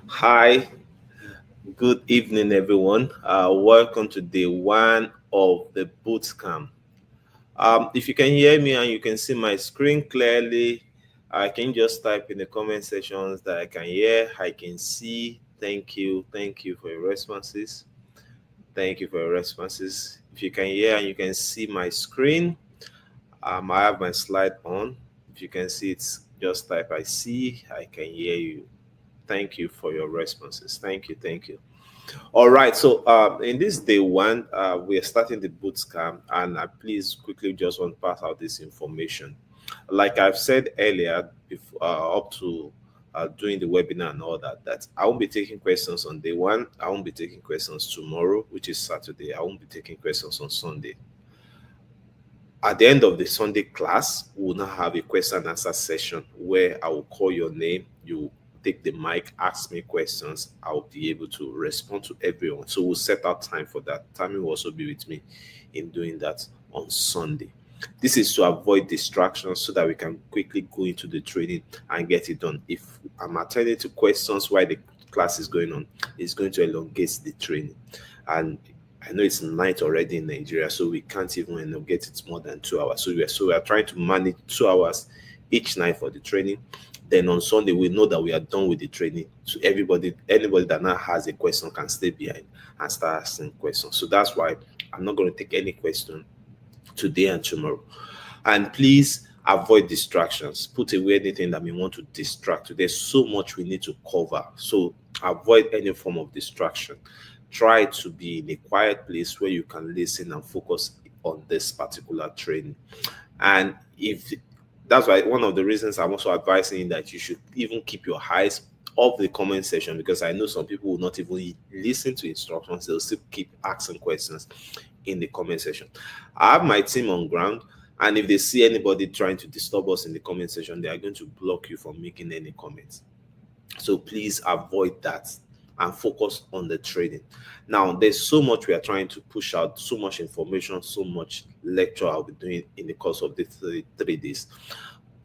Hi, good evening, everyone. Welcome to day one of the boot camp. If you can hear me and you can see my screen clearly, I can just type in the comment sections that I can hear, I can see. Thank you. Thank you for your responses. Thank you for your responses. If you can hear and you can see my screen, I have my slide on. If you can see it, just type I see, I can hear you. Thank you for your responses. Thank you. Thank you. All right. So in this day one, we are starting the boot camp, and I please quickly just want to pass out this information. Like I've said earlier, before, up to doing the webinar and all that, that I won't be taking questions on day one. I won't be taking questions tomorrow, which is Saturday. I won't be taking questions on Sunday. At the end of the Sunday class, we'll now have a question and answer session where I will call your name. You take the mic, ask me questions. I'll be able to respond to everyone. So we'll set out time for that. Tammy will also be with me in doing that on Sunday. This is to avoid distractions so that we can quickly go into the training and get it done. If I'm attending to questions while the class is going on, it's going to elongate the training. And I know it's night already in Nigeria, so we can't even get it more than 2 hours. So we are trying to manage 2 hours each night for the training. Then on Sunday, we know that we are done with the training. So anybody that now has a question can stay behind and start asking questions. So that's why I'm not going to take any question today and tomorrow. And please avoid distractions. Put away anything that may want to distract you. There's so much we need to cover. So avoid any form of distraction. Try to be in a quiet place where you can listen and focus on this particular training. And if that's why one of the reasons I'm also advising that you should even keep your eyes off the comment section, because I know some people will not even listen to instructions, they'll still keep asking questions in the comment section. I have my team on ground, and if they see anybody trying to disturb us in the comment section, they are going to block you from making any comments. So please avoid that and focus on the trading. Now, there's so much we are trying to push out, so much information, so much lecture I'll be doing in the course of the 3 days.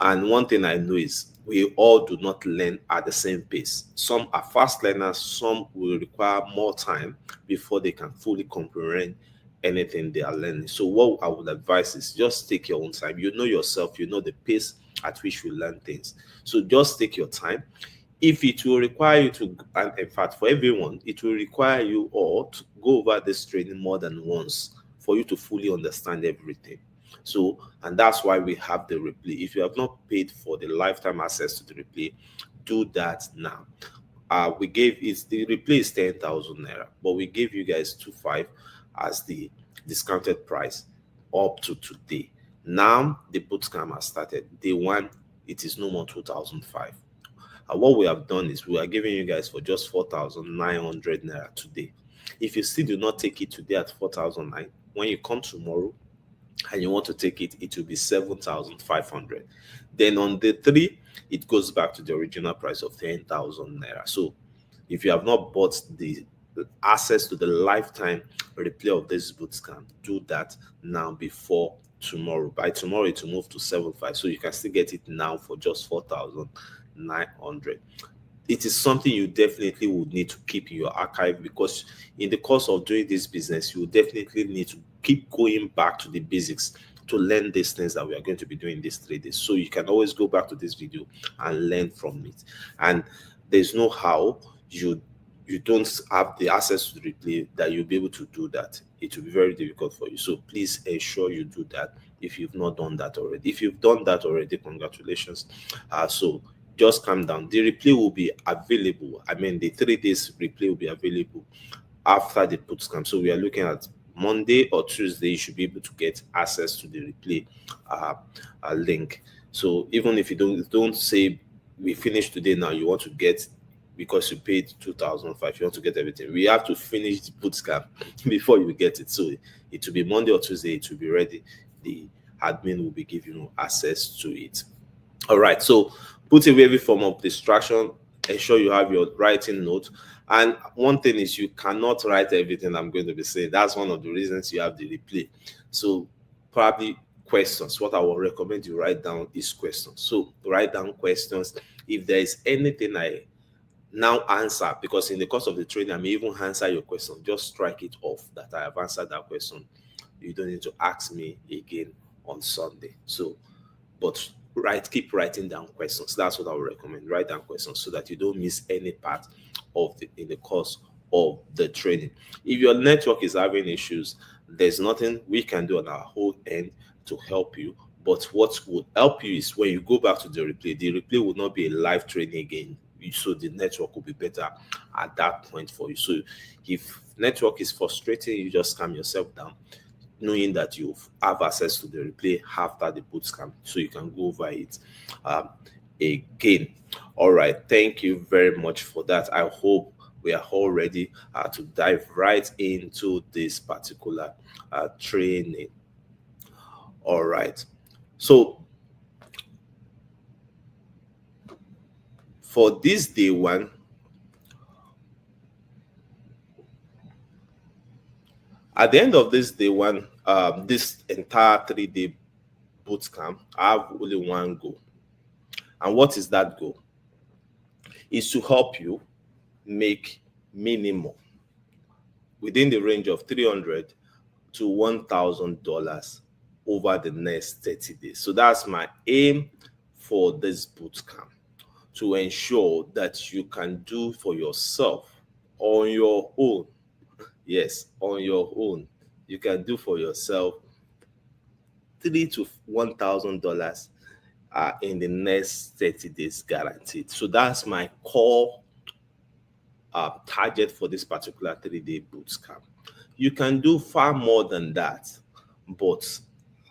And one thing I know is we all do not learn at the same pace. Some are fast learners, some will require more time before they can fully comprehend anything they are learning. So what I would advise is just take your own time. You know yourself, you know the pace at which you learn things. So just take your time. If it will require you to, and in fact, for everyone, it will require you all to go over this training more than once for you to fully understand everything. So, and that's why we have the replay. If you have not paid for the lifetime access to the replay, do that now. We gave it, the replay is 10,000 naira, but we gave you guys 2.5 as the discounted price up to today. Now the bootcamp has started. Day one, it is no more 2005. What we have done is we are giving you guys for just 4,900 naira today. If you still do not take it today at 4,009, when you come tomorrow and you want to take it, it will be 7,500. Then on day three, it goes back to the original price of 10,000 naira. So if you have not bought the access to the lifetime replay of this bootcamp, do that now before tomorrow. By tomorrow, it will move to 7,500. So you can still get it now for just 4,900. It is something you definitely would need to keep in your archive, because in the course of doing this business, you will definitely need to keep going back to the basics to learn these things that we are going to be doing these 3 days. So you can always go back to this video and learn from it. And there's no how you don't have the access to the replay that you'll be able to do that. It will be very difficult for you. So please ensure you do that if you've not done that already. If you've done that already, congratulations. So just calm down. The replay will be available. I mean, the 3 days replay will be available after the bootcamp. So we are looking at Monday or Tuesday. You should be able to get access to the replay link. So even if you don't say we finished today, now you want to get, because you paid 2,005, you want to get everything, we have to finish the bootcamp before you get it. So it will be Monday or Tuesday, it will be ready. The admin will be giving you access to it. All right, so put away every form of distraction. Ensure you have your writing note. And one thing is, you cannot write everything I'm going to be saying. That's one of the reasons you have the replay. So probably questions. What I will recommend you write down is questions. So write down questions. If there is anything I now answer, because in the course of the training I may even answer your question. Just strike it off that I have answered that question. You don't need to ask me again on Sunday. So, but keep writing down questions. That's what I would recommend. Write down questions so that you don't miss any part of in the course of the training. If your network is having issues, there's nothing we can do on our whole end to help you. But what would help you is when you go back to the replay will not be a live training again. So the network will be better at that point for you. So if network is frustrating, you just calm yourself down, knowing that you have access to the replay after the bootcamp, so you can go over it again. All right, thank you very much for that. I hope we are all ready to dive right into this particular training. All right, so for this day one, at the end of this day one, this entire 3-day bootcamp, I have only one goal. And what is that goal? Is to help you make minimum within the range of $300 to $1,000 over the next 30 days. So that's my aim for this bootcamp, to ensure that you can do for yourself on your own. Yes, on your own. You can do for yourself $3,000 to $1,000 in the next 30 days guaranteed. So that's my core target for this particular 3-day bootcamp. You can do far more than that, but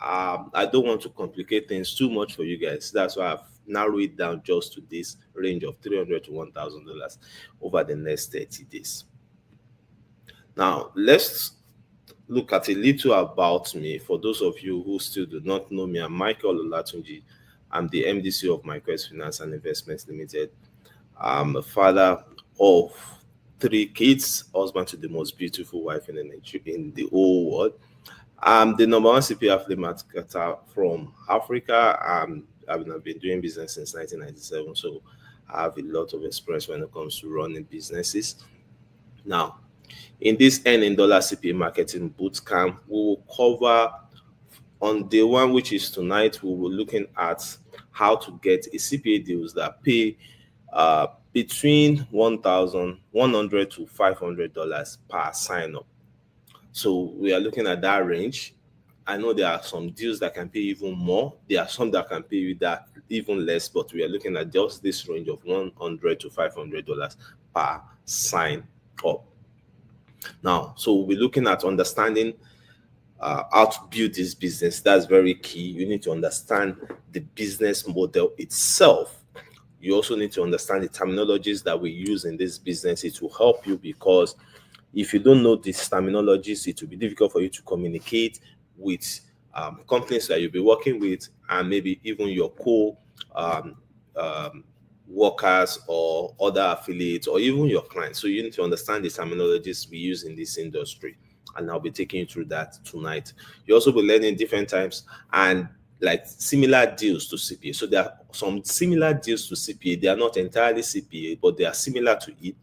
I don't want to complicate things too much for you guys. That's why I've narrowed it down just to this range of $300 to $1,000 over the next 30 days. Now, let's look at a little about me. For those of you who still do not know me, I'm Michael Olatunji. I'm the MDC of MyQuest Finance and Investments Limited. I'm a father of 3 kids, husband to the most beautiful wife in the whole world. I'm the number one CPA affiliate marketer from Africa. I've been doing business since 1997, so I have a lot of experience when it comes to running businesses. Now, in this $N CPA Marketing Bootcamp, we will cover on day one, which is tonight, we will be looking at how to get a CPA deals that pay between $1,100 to $500 per sign up. So we are looking at that range. I know there are some deals that can pay even more. There are some that can pay you that even less, but we are looking at just this range of $100 to $500 per sign up. Now, so we'll be looking at understanding how to build this business. That's very key. You need to understand the business model itself. You also need to understand the terminologies that we use in this business. It will help you, because if you don't know these terminologies, it will be difficult for you to communicate with companies that you'll be working with, and maybe even your workers or other affiliates, or even your clients. So you need to understand the terminologies we use in this industry, and I'll be taking you through that tonight. You also be learning different types and like similar deals to CPA. So there are some similar deals to CPA. They are not entirely CPA, but they are similar to it.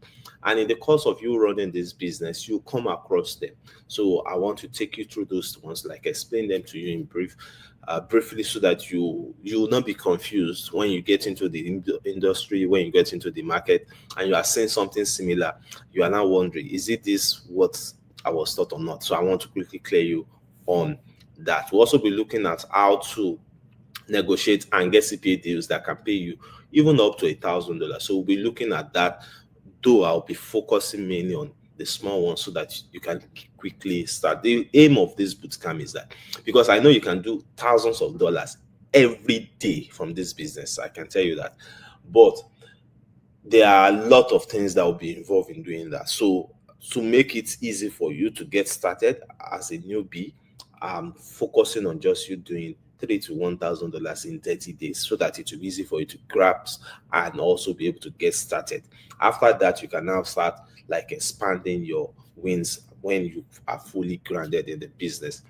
And in the course of you running this business, you come across them. So I want to take you through those ones, like explain them to you in briefly, so that you will not be confused when you get into the industry, when you get into the market, and you are saying something similar. You are now wondering, is it this what I was taught or not? So I want to quickly clear you on that. We'll also be looking at how to negotiate and get CPA deals that can pay you even up to $1,000. So we'll be looking at that, though I'll be focusing mainly on the small ones so that you can quickly start. The aim of this bootcamp is that, because I know you can do thousands of dollars every day from this business, I can tell you that, but there are a lot of things that will be involved in doing that. So to make it easy for you to get started as a newbie, I'm focusing on just you doing $3,000 to $1,000 in 30 days, so that it will be easy for you to grasp and also be able to get started. After that, you can now start like expanding your wins when you are fully grounded in the business.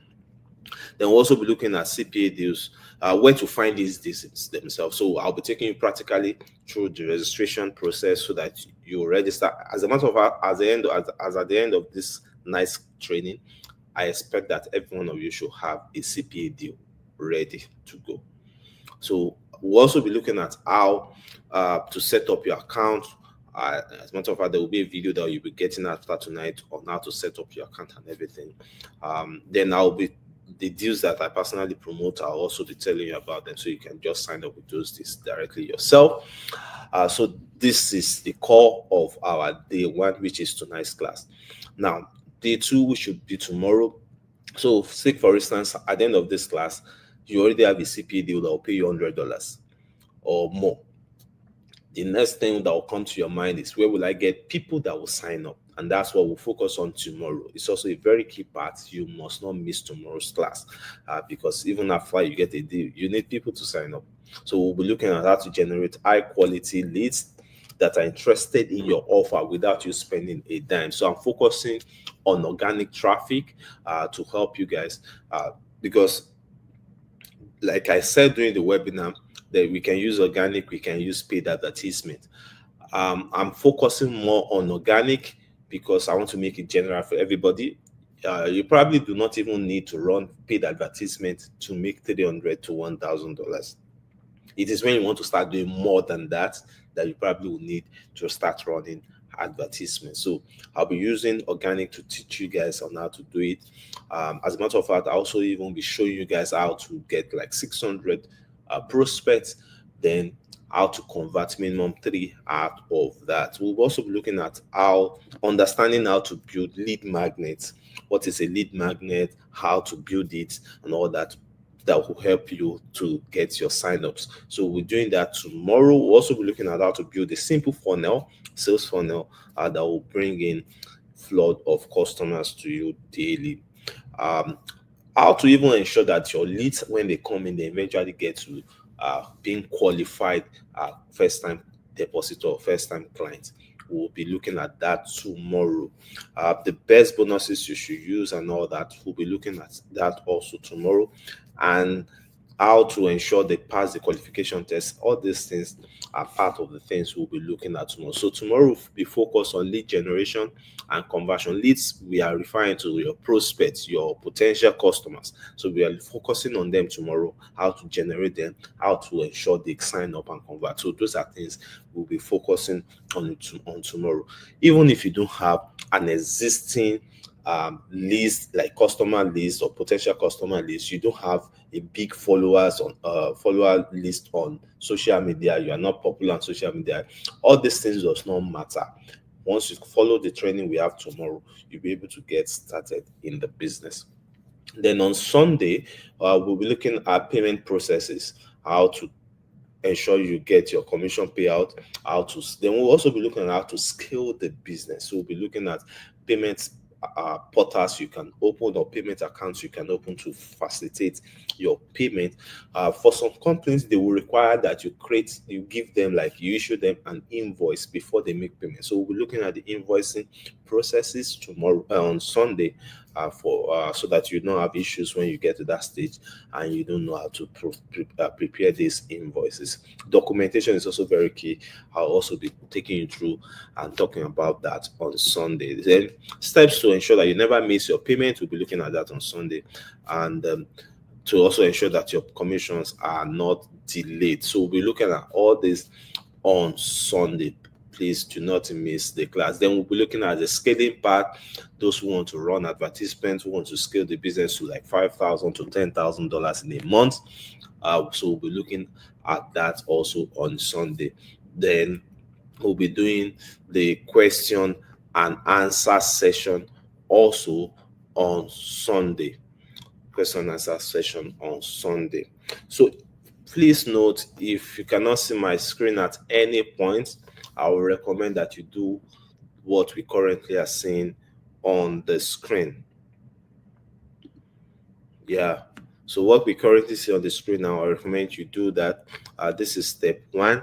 Then we'll also be looking at CPA deals, where to find these deals themselves. So I'll be taking you practically through the registration process so that you register. As a matter of fact, as at the end of this nice training, I expect that every one of you should have a CPA deal ready to go. So we'll also be looking at how to set up your account. As a matter of fact, there will be a video that you'll be getting after tonight on how to set up your account and everything. Then I'll be the deals that I personally promote. I'll also be telling you about them, so you can just sign up with those deals directly yourself. So this is the core of our day one, which is tonight's class. Now, day two, which should be tomorrow. So, say for instance, at the end of this class, you already have a CPA deal that will pay you $100 or more. The next thing that will come to your mind is, where will I get people that will sign up? And that's what we'll focus on tomorrow. It's also a very key part. You must not miss tomorrow's class, because even after you get a deal, you need people to sign up. So we'll be looking at how to generate high quality leads that are interested in your offer without you spending a dime. So I'm focusing on organic traffic to help you guys, because like I said during the webinar, that we can use organic, we can use paid advertisement. I'm focusing more on organic because I want to make it general for everybody. You probably do not even need to run paid advertisement to make $300 to $1,000. It is when you want to start doing more than that you probably will need to start running advertisements. So I'll be using organic to teach you guys on how to do it. As a matter of fact, I'll also even be showing you guys how to get like 600 prospects, then how to convert minimum 3 out of that. We'll also be looking at understanding how to build lead magnets. What is a lead magnet, how to build it, and all that will help you to get your signups. So we're doing that tomorrow. We'll also be looking at how to build a simple funnel, sales funnel, that will bring in flood of customers to you daily. How to even ensure that your leads, when they come in, they eventually get to being qualified first-time depositor or first-time client. We'll be looking at that tomorrow. The best bonuses you should use and all that, we'll be looking at that also tomorrow. And how to ensure they pass the qualification test. All these things are part of the things we'll be looking at tomorrow. So tomorrow we'll be focused on lead generation and conversion. Leads, we are referring to your prospects, your potential customers. So we are focusing on them tomorrow, how to generate them, how to ensure they sign up and convert. So those are things we'll be focusing on tomorrow. Even if you don't have an existing list, like customer list or potential customer list, you don't have a big follower list on social media, you are not popular on social media, all these things does not matter. Once you follow the training we have tomorrow, you'll be able to get started in the business. Then on Sunday, we'll be looking at payment processes, how to ensure you get your commission payout, then we'll also be looking at how to scale the business. So we'll be looking at payments portals you can open, or payment accounts you can open to facilitate your payment. For some companies, they will require that you give them, like you issue them an invoice before they make payment. So we'll be looking at the invoicing processes tomorrow on Sunday, so that you don't have issues when you get to that stage and you don't know how to prepare these invoices. Documentation is also very key. I'll also be taking you through and talking about that on Sunday. Then steps to ensure that you never miss your payment, we'll be looking at that on Sunday. And to also ensure that your commissions are not delayed. So we'll be looking at all this on Sunday. Please do not miss the class. Then we'll be looking at the scaling part. Those who want to run advertisements, who want to scale the business to like $5,000 to $10,000 in a month. So we'll be looking at that also on Sunday. Then we'll be doing the question and answer session also on Sunday. Question and answer session on Sunday. So please note, if you cannot see my screen at any point, I will recommend that you do what we currently are seeing on the screen. Yeah. So what we currently see on the screen now, I recommend you do that. This is step 1,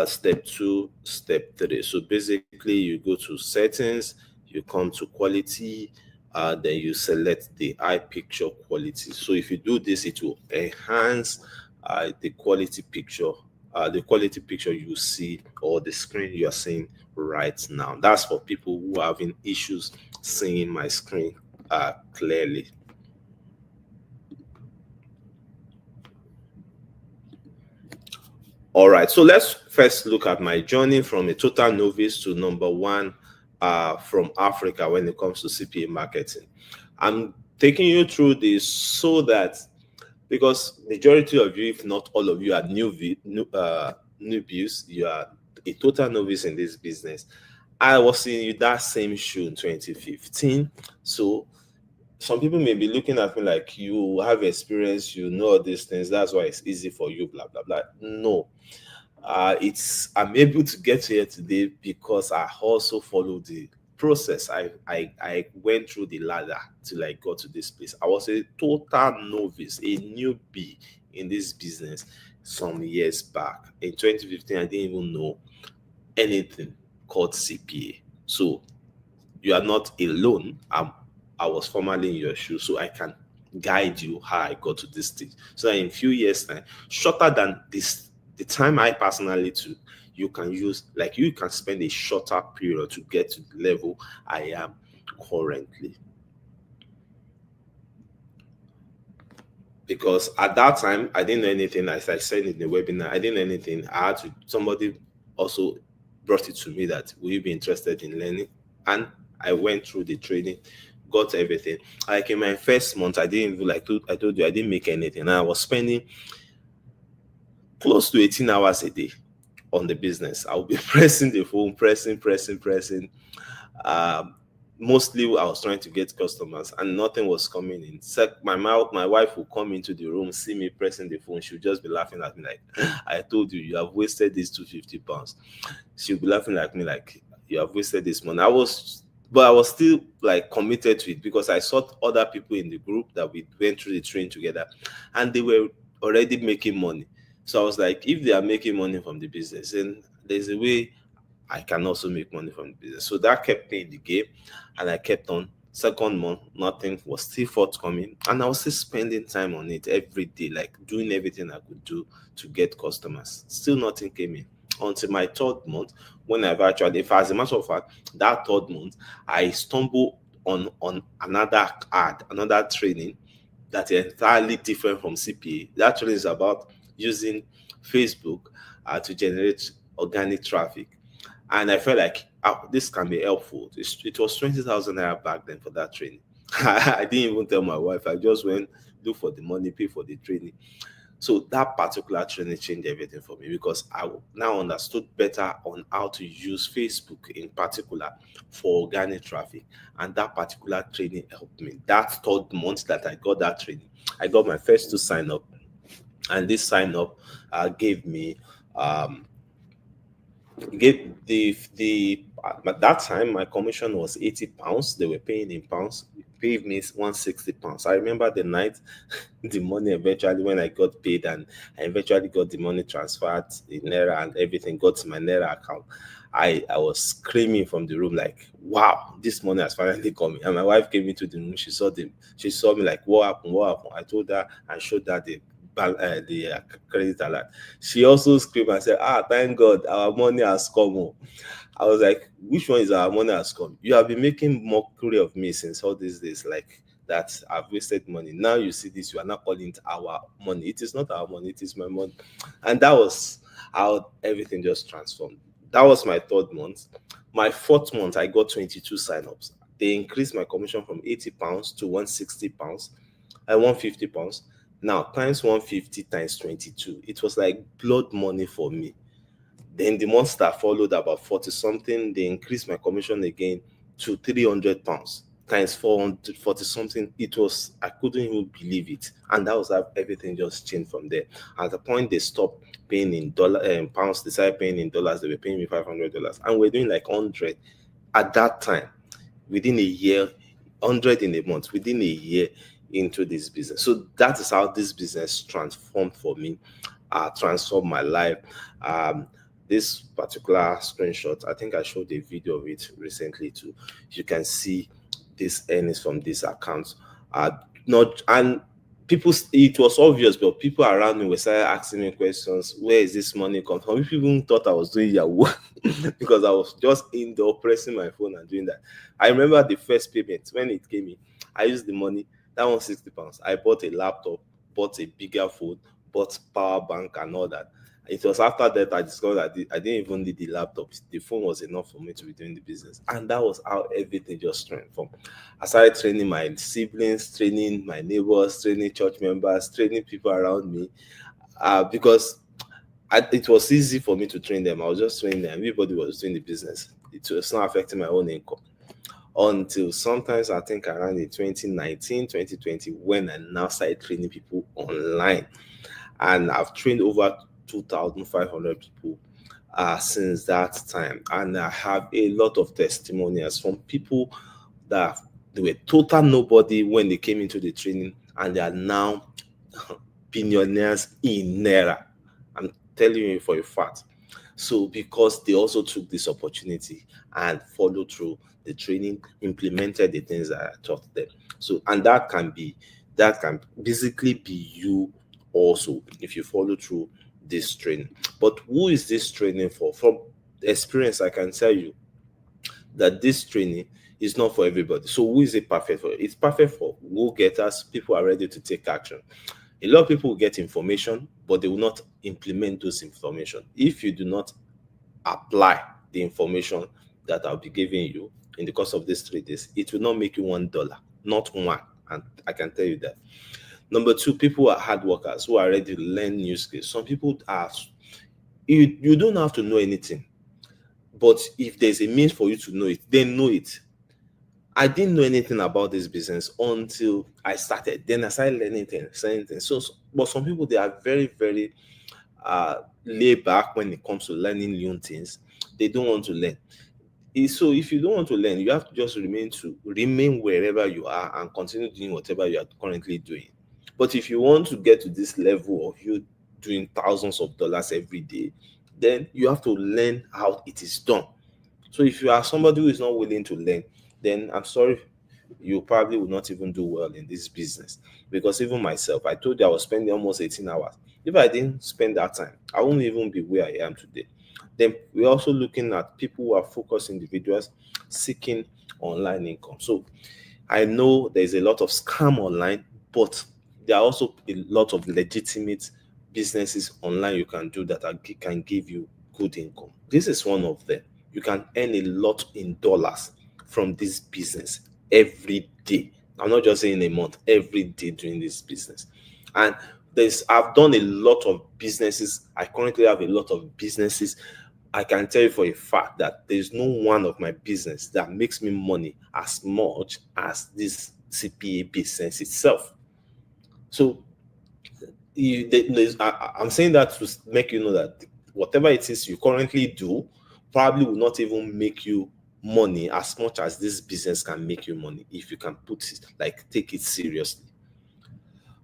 step 2, step 3. So basically, you go to settings, you come to quality, then you select the eye picture quality. So if you do this, it will enhance the quality picture you see, or the screen you are seeing right now. That's for people who are having issues seeing my screen clearly. All right, so let's first look at my journey from a total novice to number one from Africa when it comes to CPA marketing. I'm taking you through this so that, because majority of you, if not all of you, are newbies, you are a total novice in this business. I was in that same shoe in 2015. So some people may be looking at me like, you have experience, you know all these things, that's why it's easy for you, blah blah blah. No, I'm able to get here today because I also followed the process. I went through the ladder till I got to this place. I was a total novice, a newbie in this business some years back. In 2015, I didn't even know anything called CPA. So you are not alone. I was formerly in your shoes, so I can guide you how I got to this stage. So that in a few years' time, shorter than this, the time I personally took, you can spend a shorter period to get to the level I am currently. Because at that time, I didn't know anything. As I said in the webinar, I didn't know anything. Somebody also brought it to me that, will you be interested in learning? And I went through the training, got everything. Like in my first month, I didn't even, I told you, I didn't make anything. I was spending close to 18 hours a day on the business. I'll be pressing the phone, pressing. Mostly I was trying to get customers and nothing was coming in. My wife will come into the room, see me pressing the phone. She'll just be laughing at me like, I told you, you have wasted these £250. She'll be laughing at me like, you have wasted this money. But I was still like committed to it because I saw other people in the group that we went through the training together and they were already making money. So I was like, if they are making money from the business, then there's a way I can also make money from the business. So that kept me in the game and I kept on. Second month, nothing was still forthcoming. And I was still spending time on it every day, like doing everything I could do to get customers. Still nothing came in until my third month, when I've actually, if as a matter of fact, that third month, I stumbled on another ad, another training that is entirely different from CPA. That training is about using Facebook to generate organic traffic. And I felt like, this can be helpful. It was 20,000 naira back then for that training. I didn't even tell my wife. I just went, look for the money, pay for the training. So that particular training changed everything for me because I now understood better on how to use Facebook in particular for organic traffic. And that particular training helped me. That third month that I got that training, I got my first 2 sign up. And this sign up gave me at that time my commission was £80. They were paying in pounds. It paid me £160. I remember the night the money eventually, when I got paid and I eventually got the money transferred in naira and everything got to my naira account, I was screaming from the room like, wow, this money has finally come in. And my wife came into the room. She saw me like, what happened? I told her and showed her the credit alert. She also screamed and said, thank God our money has come home. I was like, which one is our money has come? You have been making mockery of me since all these days, like that I've wasted money. Now you see this, you are not calling it our money. It is not our money, it is my money. And that was how everything just transformed. That was my third month. My fourth month, I got 22 signups. They increased my commission from £80 to £160 and £150. Now, times 150 times 22, it was like blood money for me. Then the month that followed, about 40 something, they increased my commission again to £300 times 440 something. I couldn't even believe it. And that was how everything just changed from there. At the point they stopped paying in pounds, they started paying in dollars. They were paying me $500. And we're doing like 100 at that time. Within a year, 100 in a month, within a year into this business. So that is how this business transformed for me, transformed my life. This particular screenshot, I think I showed a video of it recently too. You can see this earnings from this account are not. And people, it was obvious, but people around me were started asking me questions. Where is this money come from? People even thought I was doing Yahoo because I was just indoor pressing my phone and doing that. I remember the first payment when it came in. I used the money, that was £60. I bought a laptop, bought a bigger phone, bought power bank and all that. It was after that I discovered that I didn't even need the laptop. The phone was enough for me to be doing the business. And that was how everything just transformed. I started training my siblings, training my neighbors, training church members, training people around me, because it was easy for me to train them. I was just training them. Everybody was doing the business. It was not affecting my own income until sometimes I think around in 2019, 2020, when I now started training people online. And I've trained over 2,500 people since that time. And I have a lot of testimonials from people that they were total nobody when they came into the training, and they are now billionaires in Naira. I'm telling you for a fact. So because they also took this opportunity and followed through the training, implemented the things that I taught them. So, and that can basically be you also if you follow through this training. But who is this training for? From experience, I can tell you that this training is not for everybody. So who is it perfect for? It's perfect for go-getters, people are ready to take action. A lot of people will get information, but they will not implement those information. If you do not apply the information that I'll be giving you in the course of these 3 days, it will not make you $1, not one. And I can tell you that. Number two, people are hard workers who are ready to learn new skills. Some people are, you don't have to know anything, but if there's a means for you to know it, then know it. I didn't know anything about this business until I started. Then I started learning things. So, but some people, they are very, very laid back when it comes to learning new things. They don't want to learn. So if you don't want to learn, you have to just remain wherever you are and continue doing whatever you are currently doing. But if you want to get to this level of you doing thousands of dollars every day, then you have to learn how it is done. So if you are somebody who is not willing to learn, then I'm sorry, you probably will not even do well in this business. Because even myself, I told you I was spending almost 18 hours. If I didn't spend that time, I wouldn't even be where I am today. Then we're also looking at people who are focused individuals seeking online income. So I know there's a lot of scam online, but there are also a lot of legitimate businesses online you can do that can give you good income. This is one of them. You can earn a lot in dollars from this business every day. I'm not just saying a month, every day doing this business. And I've done a lot of businesses. I currently have a lot of businesses. I can tell you for a fact that there's no one of my business that makes me money as much as this CPA business itself. So I'm saying that to make you know that whatever it is you currently do probably will not even make you money as much as this business can make you money if you can take it seriously.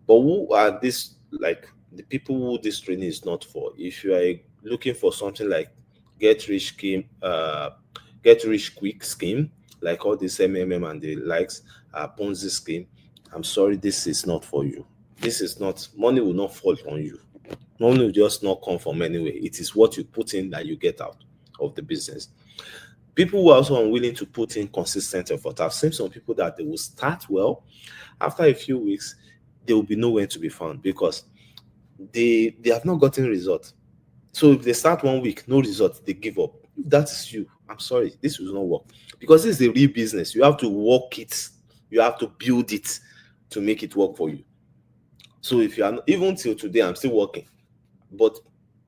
But who are these, like the people who this training is not for? If you are looking for something like get rich quick scheme, like all this MMM and the likes, Ponzi scheme, I'm sorry, this is not for you. This is not, money will not fall on you. Money will just not come from anywhere. It is what you put in that you get out of the business. People who are also unwilling to put in consistent effort. I've seen some people that they will start well. After a few weeks, they will be nowhere to be found because they have not gotten results. So if they start 1 week, no result, they give up. That's you. I'm sorry, this will not work because this is a real business. You have to work it. You have to build it to make it work for you. So if you are even till today, I'm still working, but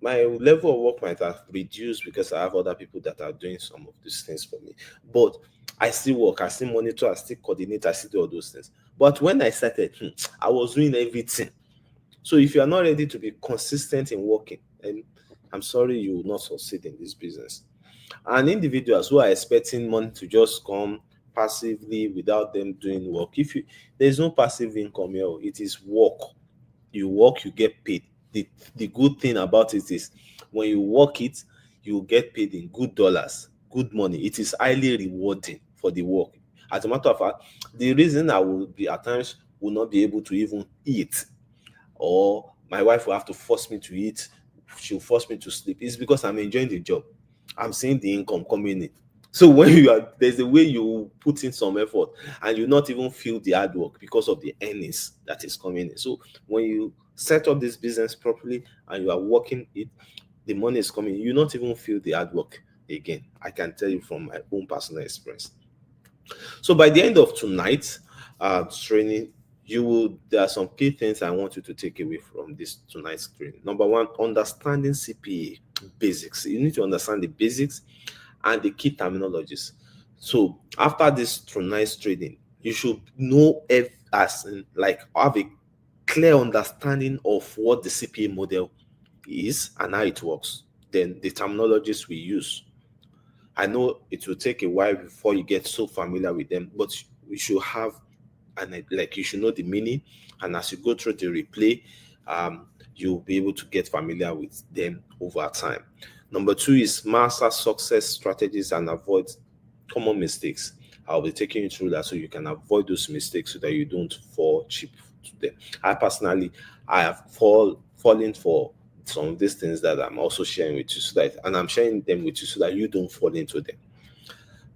my level of work might have reduced because I have other people that are doing some of these things for me. But I still work, I still monitor, I still coordinate, I still do all those things. But when I started, I was doing everything. So if you are not ready to be consistent in working, and I'm sorry, you will not succeed in this business. And individuals who are expecting money to just come passively without them doing work, there's no passive income here, it is work. You work, you get paid. The good thing about it is when you work it, you get paid in good dollars, good money. It is highly rewarding for the work. As a matter of fact, the reason I will be at times will not be able to even eat, or my wife will have to force me to eat, she'll force me to sleep, is because I'm enjoying the job. I'm seeing the income coming in. So when there's a way you put in some effort and you not even feel the hard work because of the earnings that is coming in. So when you set up this business properly and you are working it, the money is coming, you not even feel the hard work again. I can tell you from my own personal experience. So by the end of tonight training, there are some key things I want you to take away from this tonight's training. Number one, understanding CPA basics. You need to understand the basics and the key terminologies. So after this tonight's training, you should know as in, like, have a clear understanding of what the CPA model is and how it works. Then the terminologies we use. I know it will take a while before you get so familiar with them, but we should have, and like, you should know the meaning. And as you go through the replay, you'll be able to get familiar with them over time. Number two is master success strategies and avoid common mistakes. I'll be taking you through that so you can avoid those mistakes so that you don't fall cheap to them. I have fallen for some of these things that I'm also sharing with you, and I'm sharing them with you so that you don't fall into them.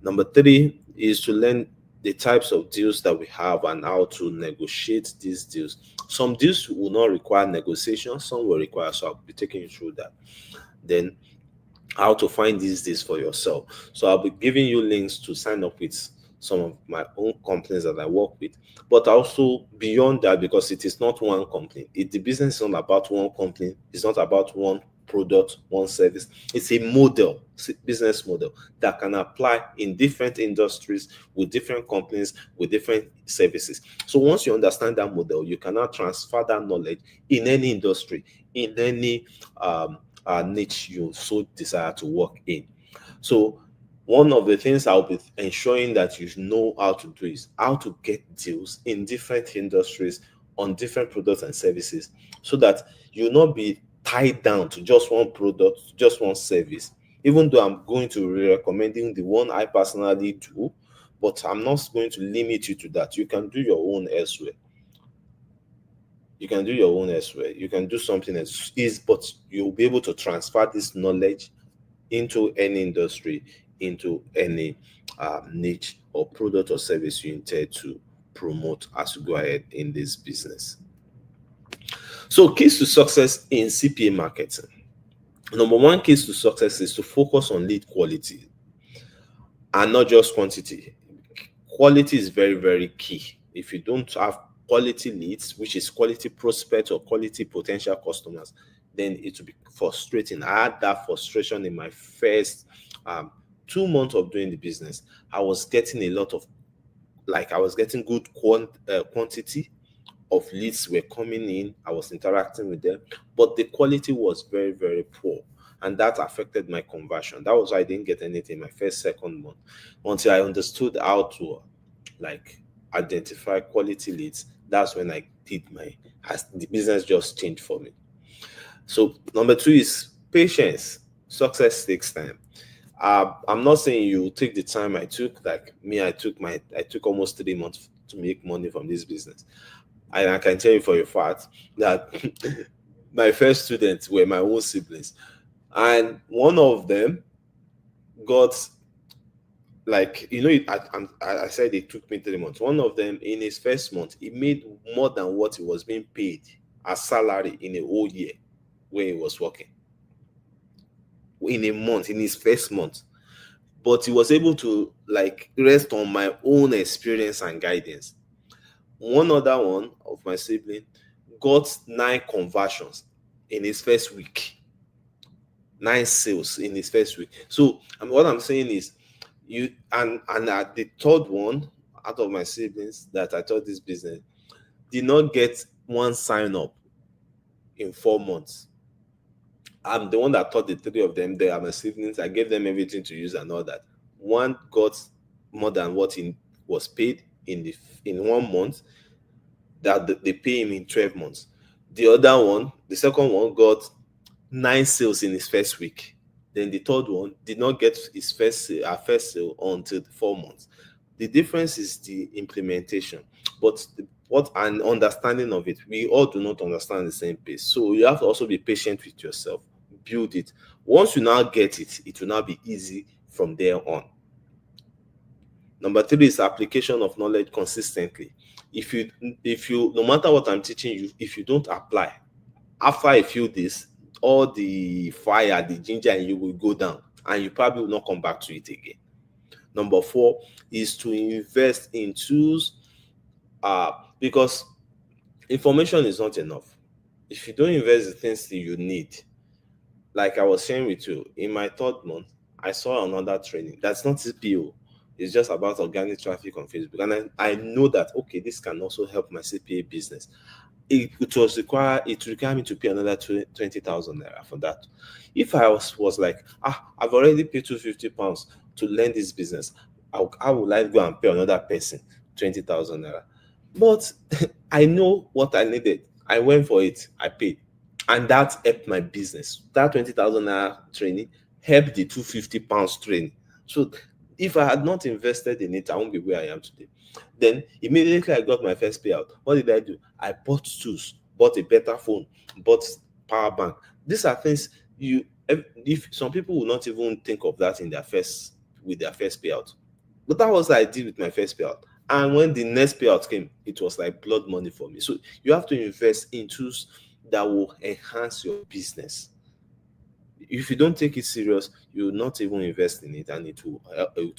Number three is to learn the types of deals that we have and how to negotiate these deals. Some deals will not require negotiation, some will require, so I'll be taking you through that. Then how to find these deals for yourself. So I'll be giving you links to sign up with some of my own companies that I work with, but also beyond that, because it is not one company. The business is not about one company. It's not about one product, one service. It's a model, business model that can apply in different industries with different companies with different services. So once you understand that model, you cannot transfer that knowledge in any industry, in any niche you so desire to work in. So one of the things I'll be ensuring that you know how to do is how to get deals in different industries on different products and services, so that you'll not be tied down to just one product, just one service. Even though I'm going to be recommending the one I personally do, but I'm not going to limit you to that. You can do your own elsewhere. You can do your own elsewhere. You can do something else, but you'll be able to transfer this knowledge into any industry, into any niche or product or service you intend to promote as you go ahead in this business. So, keys to success in CPA marketing. Number one, keys to success is to focus on lead quality and not just quantity. Quality is very, very key. If you don't have quality leads, which is quality prospects or quality potential customers, then it will be frustrating. I had that frustration in my first 2 months of doing the business. I was getting a lot of, I was getting good quantity of leads were coming in. I was interacting with them, but the quality was very, very poor. And that affected my conversion. That was why I didn't get anything my first, second month, until I understood how to identify quality leads. That's when I did the business just changed for me. So number two is patience. Success takes time. I'm not saying you take the time I took. Like me, I took almost 3 months to make money from this business. And I can tell you for a fact that my first students were my own siblings. And one of them got, I said it took me 3 months. One of them, in his first month, he made more than what he was being paid as salary in a whole year when he was working. In a month, in his first month. But he was able to rest on my own experience and guidance. One other one of my sibling got 9 conversions in his first week. 9 sales in his first week. So what I'm saying is, the third one out of my siblings that I taught this business did not get one sign up in 4 months. I'm the one that taught the 3 of them. They are my siblings. I gave them everything to use and all that. One got more than what he was paid in 1 month, that they pay him in 12 months. The second one, got 9 sales in his first week. Then the third one did not get his first sale until 4 months. The difference is the implementation, but what an understanding of it. We all do not understand the same pace, so you have to also be patient with yourself. Build it. Once you now get it, it will now be easy from there on. Number three is application of knowledge consistently. If you no matter what I'm teaching you, if you don't apply, after a few days, all the fire, the ginger in you will go down, and you probably will not come back to it again. Number four is to invest in tools, because information is not enough. If you don't invest the things that you need, like I was sharing with you, in my third month, I saw another training. That's not CPO. It's just about organic traffic on Facebook. And I know that, okay, this can also help my CPA business. It required me to pay another 20,000 naira for that. If I was like, I've already paid 250 pounds to learn this business, how would I go and pay another person 20,000 naira? But I know what I needed. I went for it. I paid, and that helped my business. That 20,000 naira training helped the 250 pounds training. So if I had not invested in it, I won't be where I am today. Then immediately I got my first payout. What did I do? I bought tools, bought a better phone, bought power bank. These are things if some people will not even think of that in their first with their first payout. But that was what I did with my first payout. And when the next payout came, it was like blood money for me. So you have to invest in tools that will enhance your business. If you don't take it serious, you will not even invest in it, and it will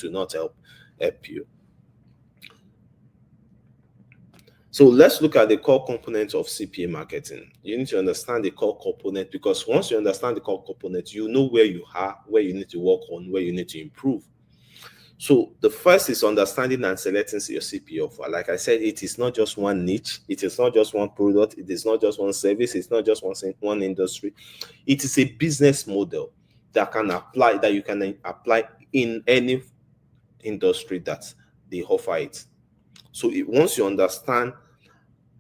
not help you. So let's look at the core components of CPA marketing. You need to understand the core component, because once you understand the core component, you know where you are, where you need to work on, where you need to improve. So the first is understanding and selecting your CPA offer. Like I said, it is not just one niche. It is not just one product. It is not just one service. It's not just one industry. It is a business model that you can apply in any industry that they offer it. So once you understand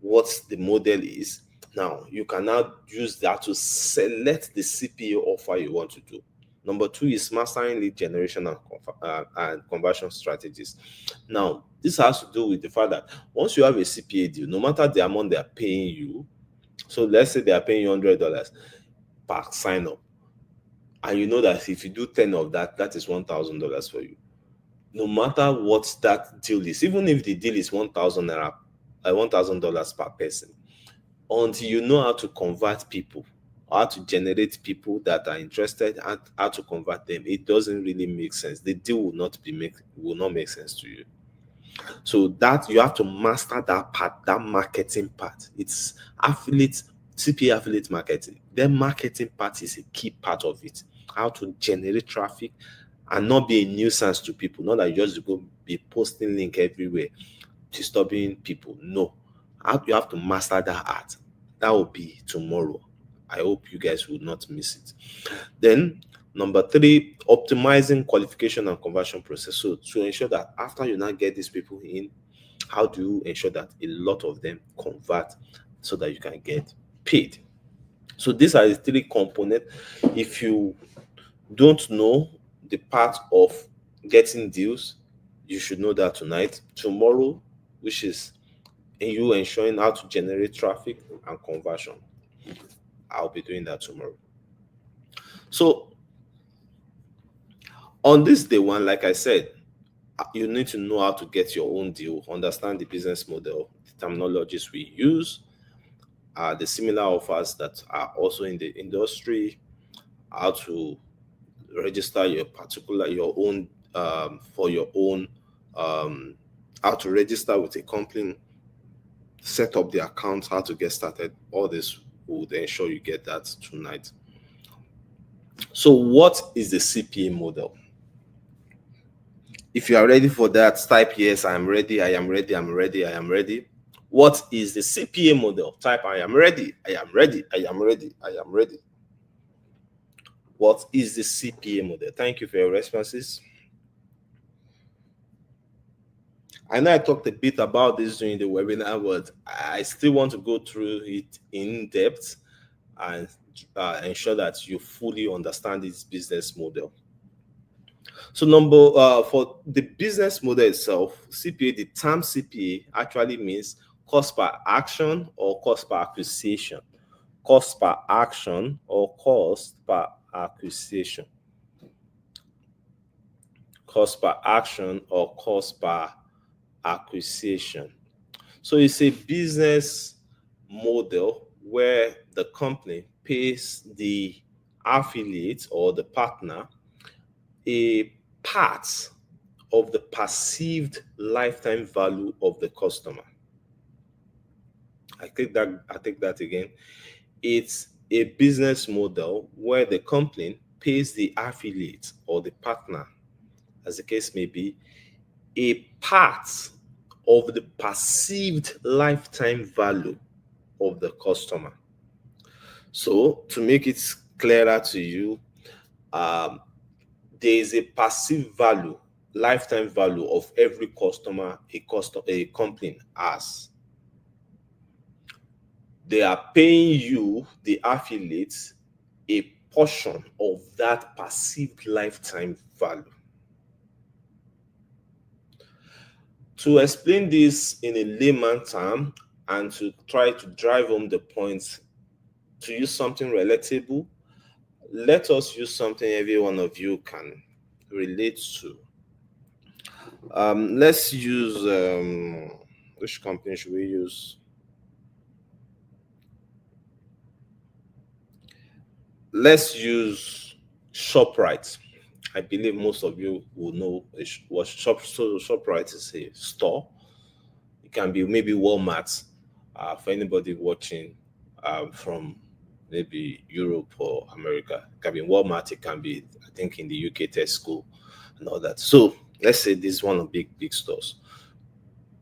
what the model is, now you can now use that to select the CPA offer you want to do. Number two is mastering lead generation and conversion strategies. Now, this has to do with the fact that once you have a CPA deal, no matter the amount they are paying you, so let's say they are paying you $100 per sign up, and you know that if you do 10 of that, that is $1,000 for you. No matter what that deal is, even if the deal is 1,000 naira, $1,000 per person, until you know how to convert people, how to generate people that are interested, and how to convert them, it doesn't really make sense. The deal will not make sense to you. So that you have to master that part, that marketing part. It's CPA affiliate marketing. The marketing part is a key part of it. How to generate traffic and not be a nuisance to people. Not that you just go be posting link everywhere, disturbing people. No, you have to master that art. That will be tomorrow. I hope you guys will not miss it. Then number three, optimizing qualification and conversion process. So to ensure that after you now get these people in, how do you ensure that a lot of them convert so that you can get paid? So these are the three components. If you don't know the part of getting deals, you should know that tonight. Tomorrow, which is you ensuring how to generate traffic and conversion, I'll be doing that tomorrow. So on this day one, like I said, you need to know how to get your own deal, understand the business model, the terminologies we use, the similar offers that are also in the industry, how to register your own for your own how to register with a company, set up the account, how to get started. All this would ensure you get that tonight. So what is the CPA model? If you are ready for that, type yes, I am ready, I am ready, I'm ready, I am ready. What is the CPA model? Type I am ready, I am ready, I am ready, I am ready. What is the CPA model? Thank you for your responses. I know I talked a bit about this during the webinar, but I still want to go through it in depth and ensure that you fully understand this business model. So for the business model itself, CPA, the term CPA actually means cost per action or cost per acquisition. Cost per action or cost per acquisition. Cost per action or cost per acquisition. So it's a business model where the company pays the affiliate or the partner a part of the perceived lifetime value of the customer. I take that again. It's a business model where the company pays the affiliate or the partner, as the case may be, a part of the perceived lifetime value of the customer. So, to make it clearer to you, um, there is a perceived value, lifetime value of every customer a company has. They are paying you, the affiliates, a portion of that perceived lifetime value. To explain this in a layman term and to try to drive home the point, to use something relatable, let us use something every one of you can relate to. Let's use which company should we use? Let's use ShopRite. I believe most of you will know what ShopRite is. A store. It can be maybe Walmart. For anybody watching from maybe Europe or America, it can be Walmart. It can be, I think, in the UK, Tesco and all that. So let's say this is one of big stores.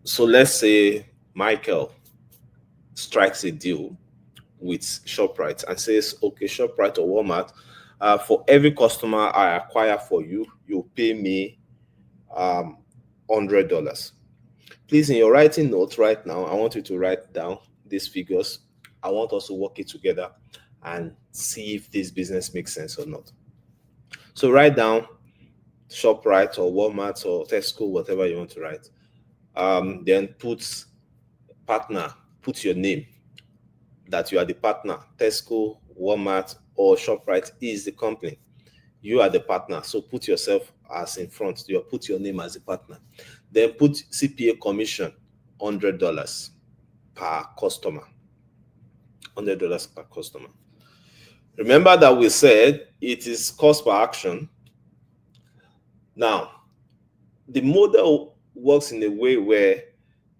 So let's say Michael strikes a deal with ShopRite and says, okay, ShopRite or Walmart, for every customer I acquire for you, you pay me $100. Please, in your writing notes right now, I want you to write down these figures. I want us to work it together and see if this business makes sense or not. So write down ShopRite or Walmart or Tesco, whatever you want to write. Then put partner, put your name, that you are the partner. Tesco, Walmart, or ShopRite is the company. You are the partner. So put yourself as in front. You put your name as a partner. Then put CPA commission, $100 per customer. $100 per customer. Remember that we said it is cost per action. Now, the model works in a way where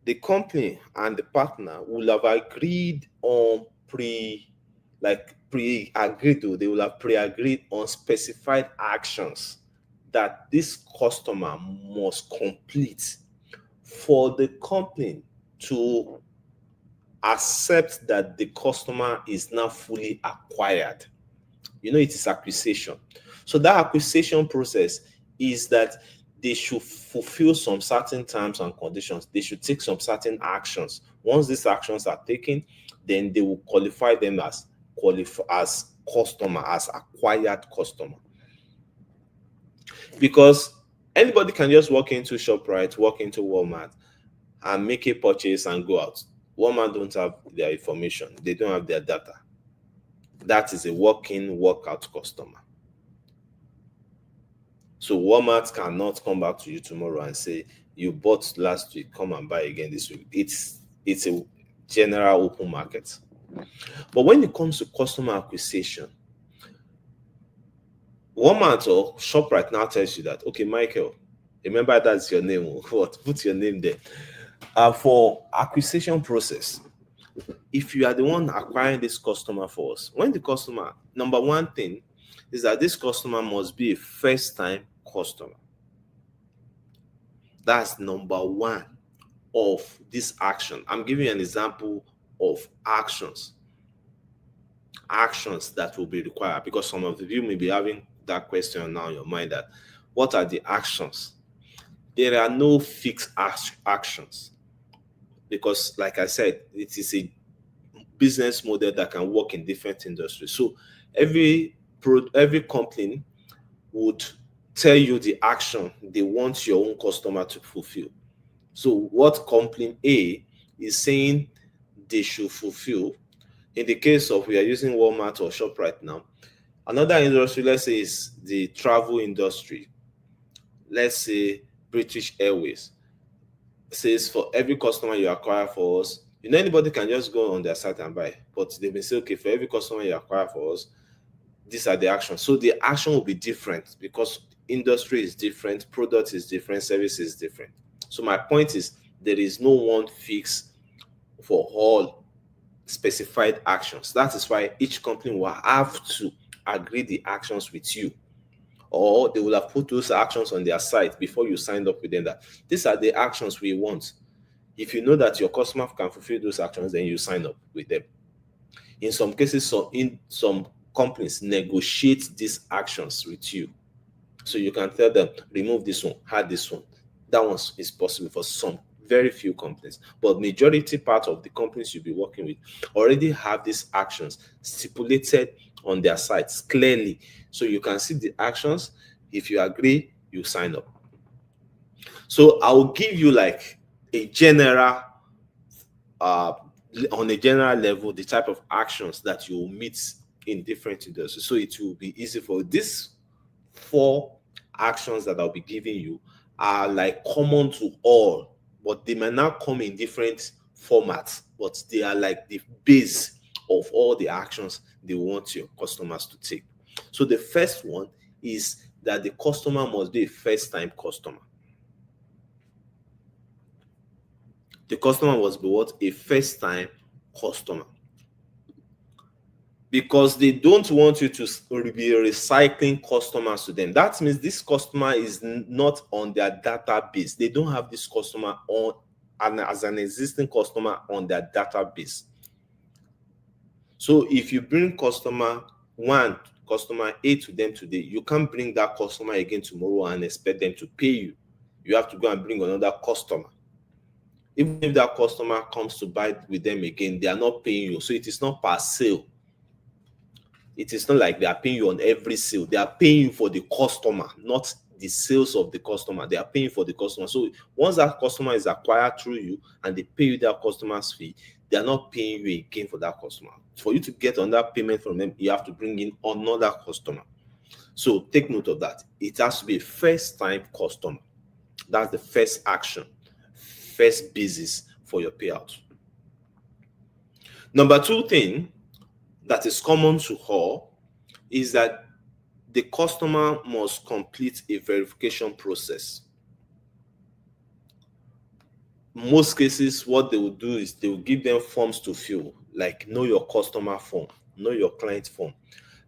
the company and the partner will have agreed on they will have pre-agreed on specified actions that this customer must complete for the company to accept that the customer is now fully acquired. It is acquisition. So that acquisition process is that they should fulfill some certain terms and conditions. They should take some certain actions. Once these actions are taken, then they will qualify them as customer, as acquired customer. Because anybody can just walk into ShopRite, walk into Walmart, and make a purchase and go out. Walmart don't have their information. They don't have their data. That is a walk-in, walk-out customer. So Walmart cannot come back to you tomorrow and say, you bought last week, come and buy again this week. It's a general open market. But when it comes to customer acquisition, Walmart or ShopRite now tells you that, okay, Michael, remember that's your name. What? Put your name there. For acquisition process, if you are the one acquiring this customer for us, when the customer, number one thing is that this customer must be a first-time customer. That's number one of this action. I'm giving you an example of actions that will be required, because some of you may be having that question now in your mind, that what are the actions? There are no fixed actions, because like I said, it is a business model that can work in different industries. So every company would tell you the action they want your own customer to fulfill. So what company A is saying they should fulfill, in the case of we are using Walmart or ShopRite now, another industry, let's say, is the travel industry. Let's say British Airways says for every customer you acquire for us, anybody can just go on their site and buy, but they may say, okay, for every customer you acquire for us, these are the actions. So the action will be different because industry is different, product is different, service is different. So my point is there is no one fix for all specified actions. That is why each company will have to agree the actions with you, or they will have put those actions on their site before you signed up with them, that these are the actions we want. If you know that your customer can fulfill those actions, then you sign up with them. In some cases, some companies negotiate these actions with you. So you can tell them, remove this one, add this one. That one is possible for some very few companies. But majority part of the companies you'll be working with already have these actions stipulated on their sites clearly. So you can see the actions. If you agree, you sign up. So I will give you like a general on a general level, the type of actions that you will meet in different industries. So it will be easy for these 4 actions that I'll be giving you are like common to all, but they may not come in different formats, but they are like the base of all the actions they want your customers to take. So the first one is that the customer must be a first-time customer. The customer must be what? A first-time customer. Because they don't want you to be recycling customers to them. That means this customer is not on their database. They don't have this customer on as an existing customer on their database. So if you bring customer A to them today, you can't bring that customer again tomorrow and expect them to pay you. You have to go and bring another customer. Even if that customer comes to buy with them again, they are not paying you. So it is not per sale. It is not like they are paying you on every sale. They are paying you for the customer, not the sales of the customer. They are paying for the customer. So once that customer is acquired through you and they pay you that customer's fee, they are not paying you again for that customer. For you to get on that payment from them, you have to bring in another customer. So take note of that. It has to be a first-time customer. That's the first action, first basis for your payout. Number 2 thing that is common to all is that the customer must complete a verification process. Most cases, what they will do is they will give them forms to fill, like know your customer form, know your client form.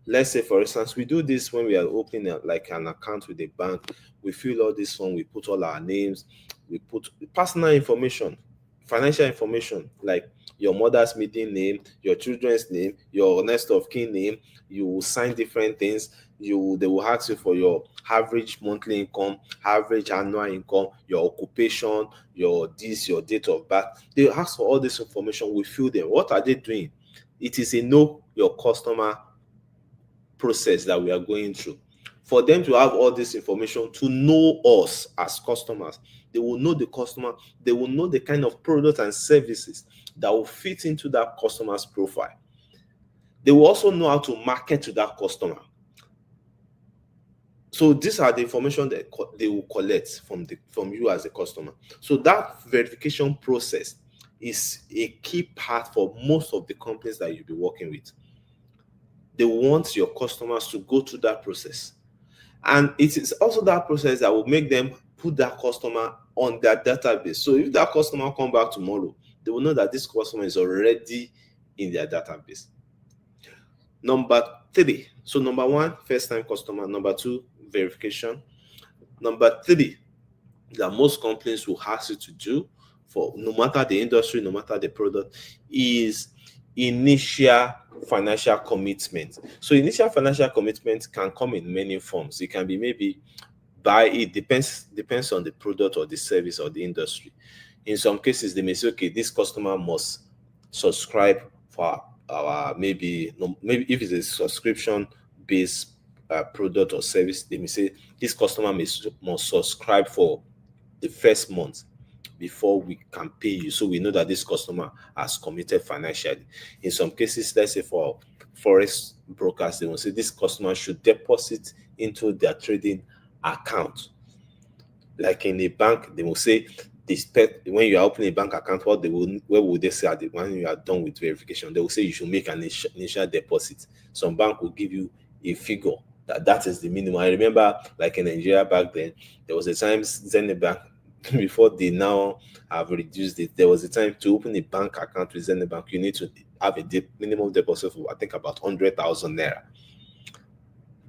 Let's say, for instance, we do this when we are opening like an account with a bank. We fill all this form, we put all our names, we put personal information, financial information, like your mother's maiden name, your children's name, your next of kin name. You will sign different things. They will ask you for your average monthly income, average annual income, your occupation, your date of birth. They ask for all this information. We fill them. What are they doing? It is a know your customer process that we are going through. For them to have all this information, to know us as customers, they will know the customer, they will know the kind of products and services that will fit into that customer's profile. They will also know how to market to that customer. So these are the information that they will collect from you as a customer. So that verification process is a key part for most of the companies that you'll be working with. They want your customers to go through that process. And it is also that process that will make them put that customer on their database. So if that customer come back tomorrow, they will know that this customer is already in their database. Number 3. So number 1, first-time customer. Number 2, verification. Number 3, that most companies will ask you to do, for no matter the industry, no matter the product, is initial financial commitment. So initial financial commitment can come in many forms. It can be maybe depends on the product or the service or the industry. In some cases, they may say, okay, this customer must subscribe for our maybe if it's a subscription based product or service, they may say this customer must subscribe for the first month before we can pay you, so we know that this customer has committed financially. In some cases, let's say for forex brokers, they will say this customer should deposit into their trading account. Like in a bank, they will say when you are opening a bank account, where would they say when you are done with verification? They will say you should make an initial deposit. Some bank will give you a figure that is the minimum. I remember, like in Nigeria back then, there was a time Zenith Bank, before they now have reduced it, there was a time to open a bank account with Zenith Bank, you need to have a minimum deposit of, I think, about 100,000 naira.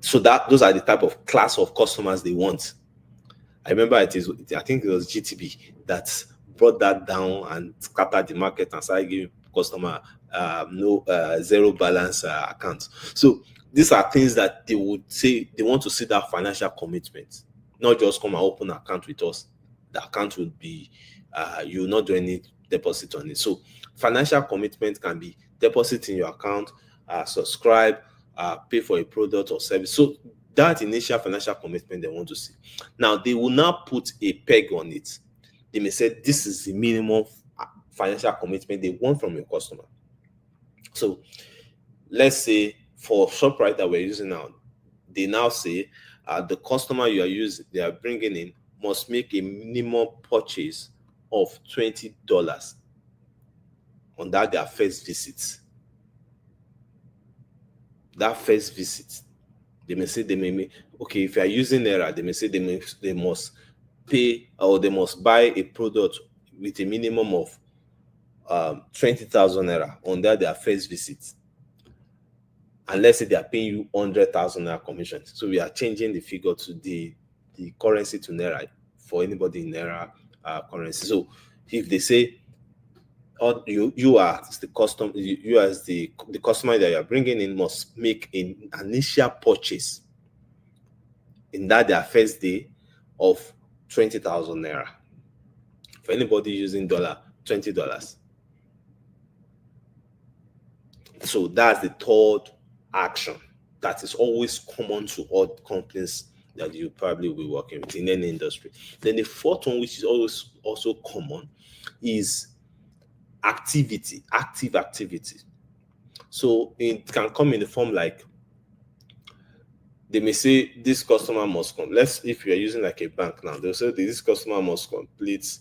So those are the type of class of customers they want. I remember I think it was GTB that brought that down and scattered the market and started giving customer zero balance account. So these are things that they would say they want to see, that financial commitment, not just come and open an account with us. The account would be you will not do any deposit on it. So financial commitment can be deposit in your account, subscribe, pay for a product or service. So that initial financial commitment they want to see. Now they will now put a peg on it. They may say this is the minimum financial commitment they want from your customer. So let's say for ShopRite that we're using now, they now say the customer they are bringing in must make a minimum purchase of $20 on their first visit. That first visit, they may say okay, if you are using Naira, they may say they must pay, or they must buy a product with a minimum of 20,000 Naira on their first visit. And let's say they are paying you 100,000 Naira commission. So we are changing the figure to the currency to Naira for anybody in Naira currency. So if they say, you as the customer that you are bringing in must make an initial purchase in their first day of 20,000 Naira. For anybody using $20. So that's the third action that is always common to all companies that you probably will be working with in any industry. Then the fourth one, which is always also common, is active activity. So it can come in the form like, they may say this customer must come. If you're using like a bank now, they'll say this customer must complete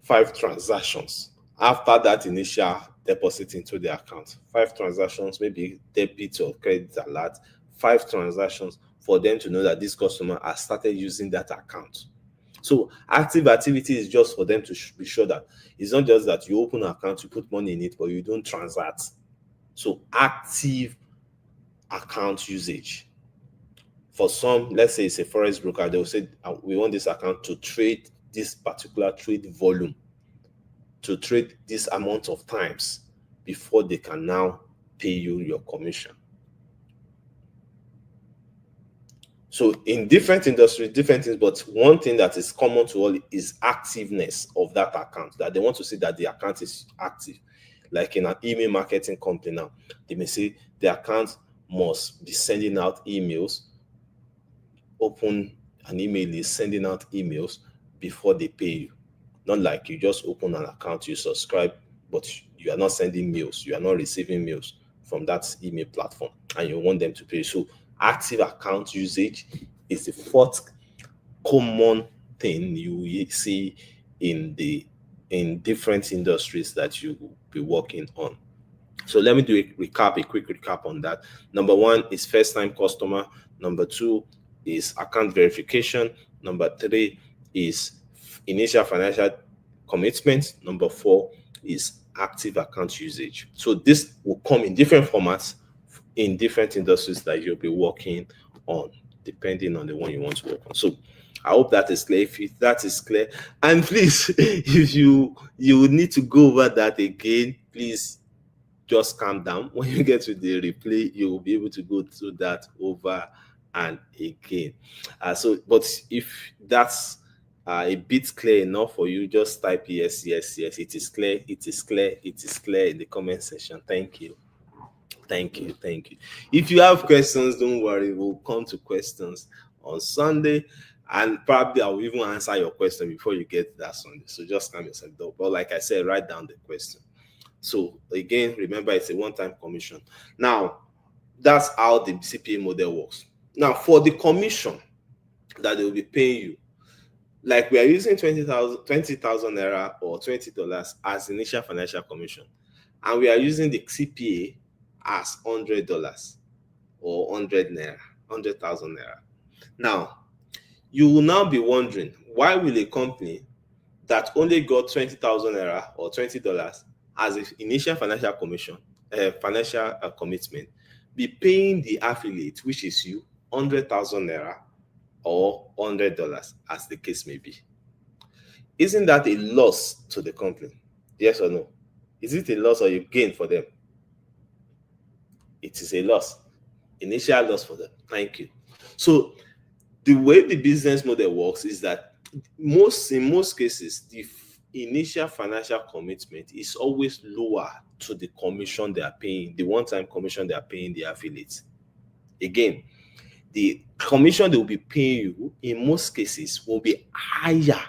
5 transactions after that initial deposit into the account. 5 transactions, maybe debit or credit alert, 5 transactions for them to know that this customer has started using that account. So active activity is just for them to be sure that it's not just that you open an account, you put money in it, but you don't transact. So active account usage. For some, let's say it's a forex broker, they will say we want this account to trade this particular trade volume, to trade this amount of times before they can now pay you your commission. So in different industries, different things, but one thing that is common to all is activeness of that account, that they want to see that the account is active. Like in an email marketing company now, they may say the account must be sending out emails, open an email list, sending out emails before they pay you. Not like you just open an account, you subscribe, but you are not sending mails, you are not receiving mails from that email platform, and you want them to pay. So active account usage is the fourth common thing you see in different industries that you will be working on. So let me do a quick recap on that. Number 1 is first-time customer. Number 2 is account verification. Number 3 is initial financial commitment. Number 4 is active account usage. So this will come in different formats in different industries that you'll be working on, depending on the one you want to work on. So I hope that is clear. If that is clear, and please, if you need to go over that again, please just calm down. When you get to the replay, you will be able to go through that over and again. But if that's a bit clear enough for you, just type yes, it is clear, it is clear, it is clear in the comment section. Thank you. Thank you. Thank you. If you have questions, don't worry. We'll come to questions on Sunday. And probably I'll even answer your question before you get to that Sunday. So just calm yourself down. But like I said, write down the question. So again, remember it's a one-time commission. Now, that's how the CPA model works. Now, for the commission that they will be paying you, like we are using 20,000 naira or $20 as initial financial commission, and we are using the CPA as $100 or 100,000 naira. Now, you will now be wondering, why will a company that only got 20,000 naira or $20 as an initial financial commission, financial commitment, be paying the affiliate, which is you, 100,000 naira or $100, as the case may be? Isn't that a loss to the company? Yes or no? Is it a loss or a gain for them? It is a loss. Initial loss for them. Thank you. So the way the business model works is that in most cases, the initial financial commitment is always lower to the commission they are paying, the one-time commission they are paying the affiliates. Again, the commission they will be paying you in most cases will be higher,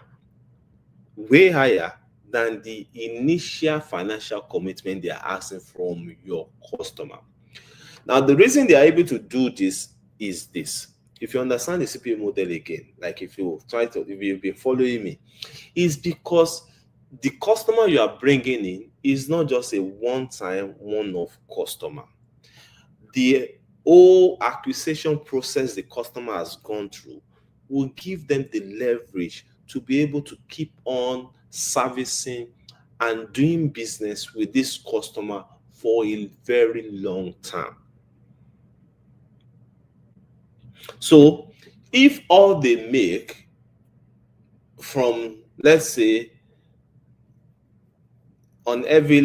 way higher than the initial financial commitment they are asking from your customer. Now, the reason they are able to do this is this. If you understand the CPA model again, like if you've been following me, is because the customer you are bringing in is not just a one-time, one-off customer. The whole acquisition process the customer has gone through will give them the leverage to be able to keep on servicing and doing business with this customer for a very long time. So if all they make from, let's say, on every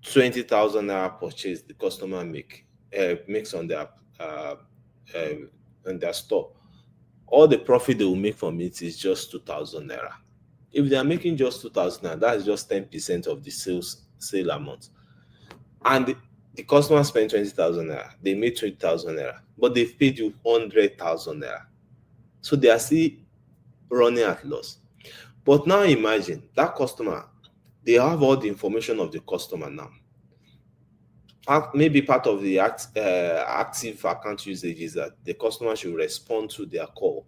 20,000 naira purchase the customer makes on their store, all the profit they will make from it is just 2,000 naira. If they are making just 2,000 naira, that's just 10% of the sale amount. And the customer spent 20,000 naira, they made 20,000 naira, but they've paid you 100,000 naira. So they are still running at loss. But now imagine that customer, they have all the information of the customer now. Maybe part of the active account usage is that the customer should respond to their call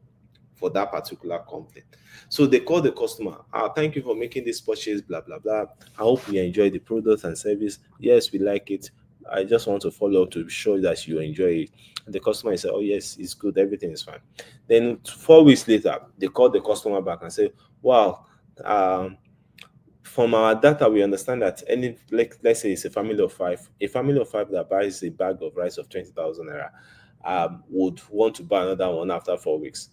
for that particular complaint. So they call the customer, thank you for making this purchase, blah, blah, blah. I hope you enjoy the product and service. Yes, we like it. I just want to follow up to be sure that you enjoy it. And the customer says, oh, yes, it's good. Everything is fine. Then 4 weeks later, they call the customer back and say, wow, from our data, we understand that let's say it's a family of five that buys a bag of rice of 20,000 naira would want to buy another one after 4 weeks.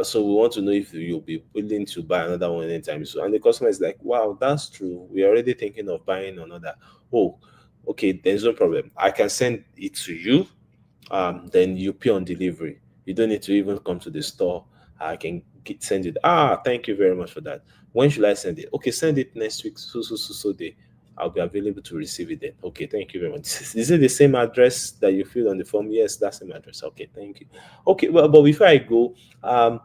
So we want to know if you'll be willing to buy another one anytime soon. And the customer is like, wow, that's true. We're already thinking of buying another. Oh, okay, there's no problem. I can send it to you. Then you pay on delivery. You don't need to even come to the store. I can send it. Thank you very much for that. When should I send it? Okay, send it next week. So day. I'll be available to receive it then. Okay, thank you very much. Is it the same address that you filled on the form? Yes, that's the same address. Okay, thank you. Okay, well, but before I go, I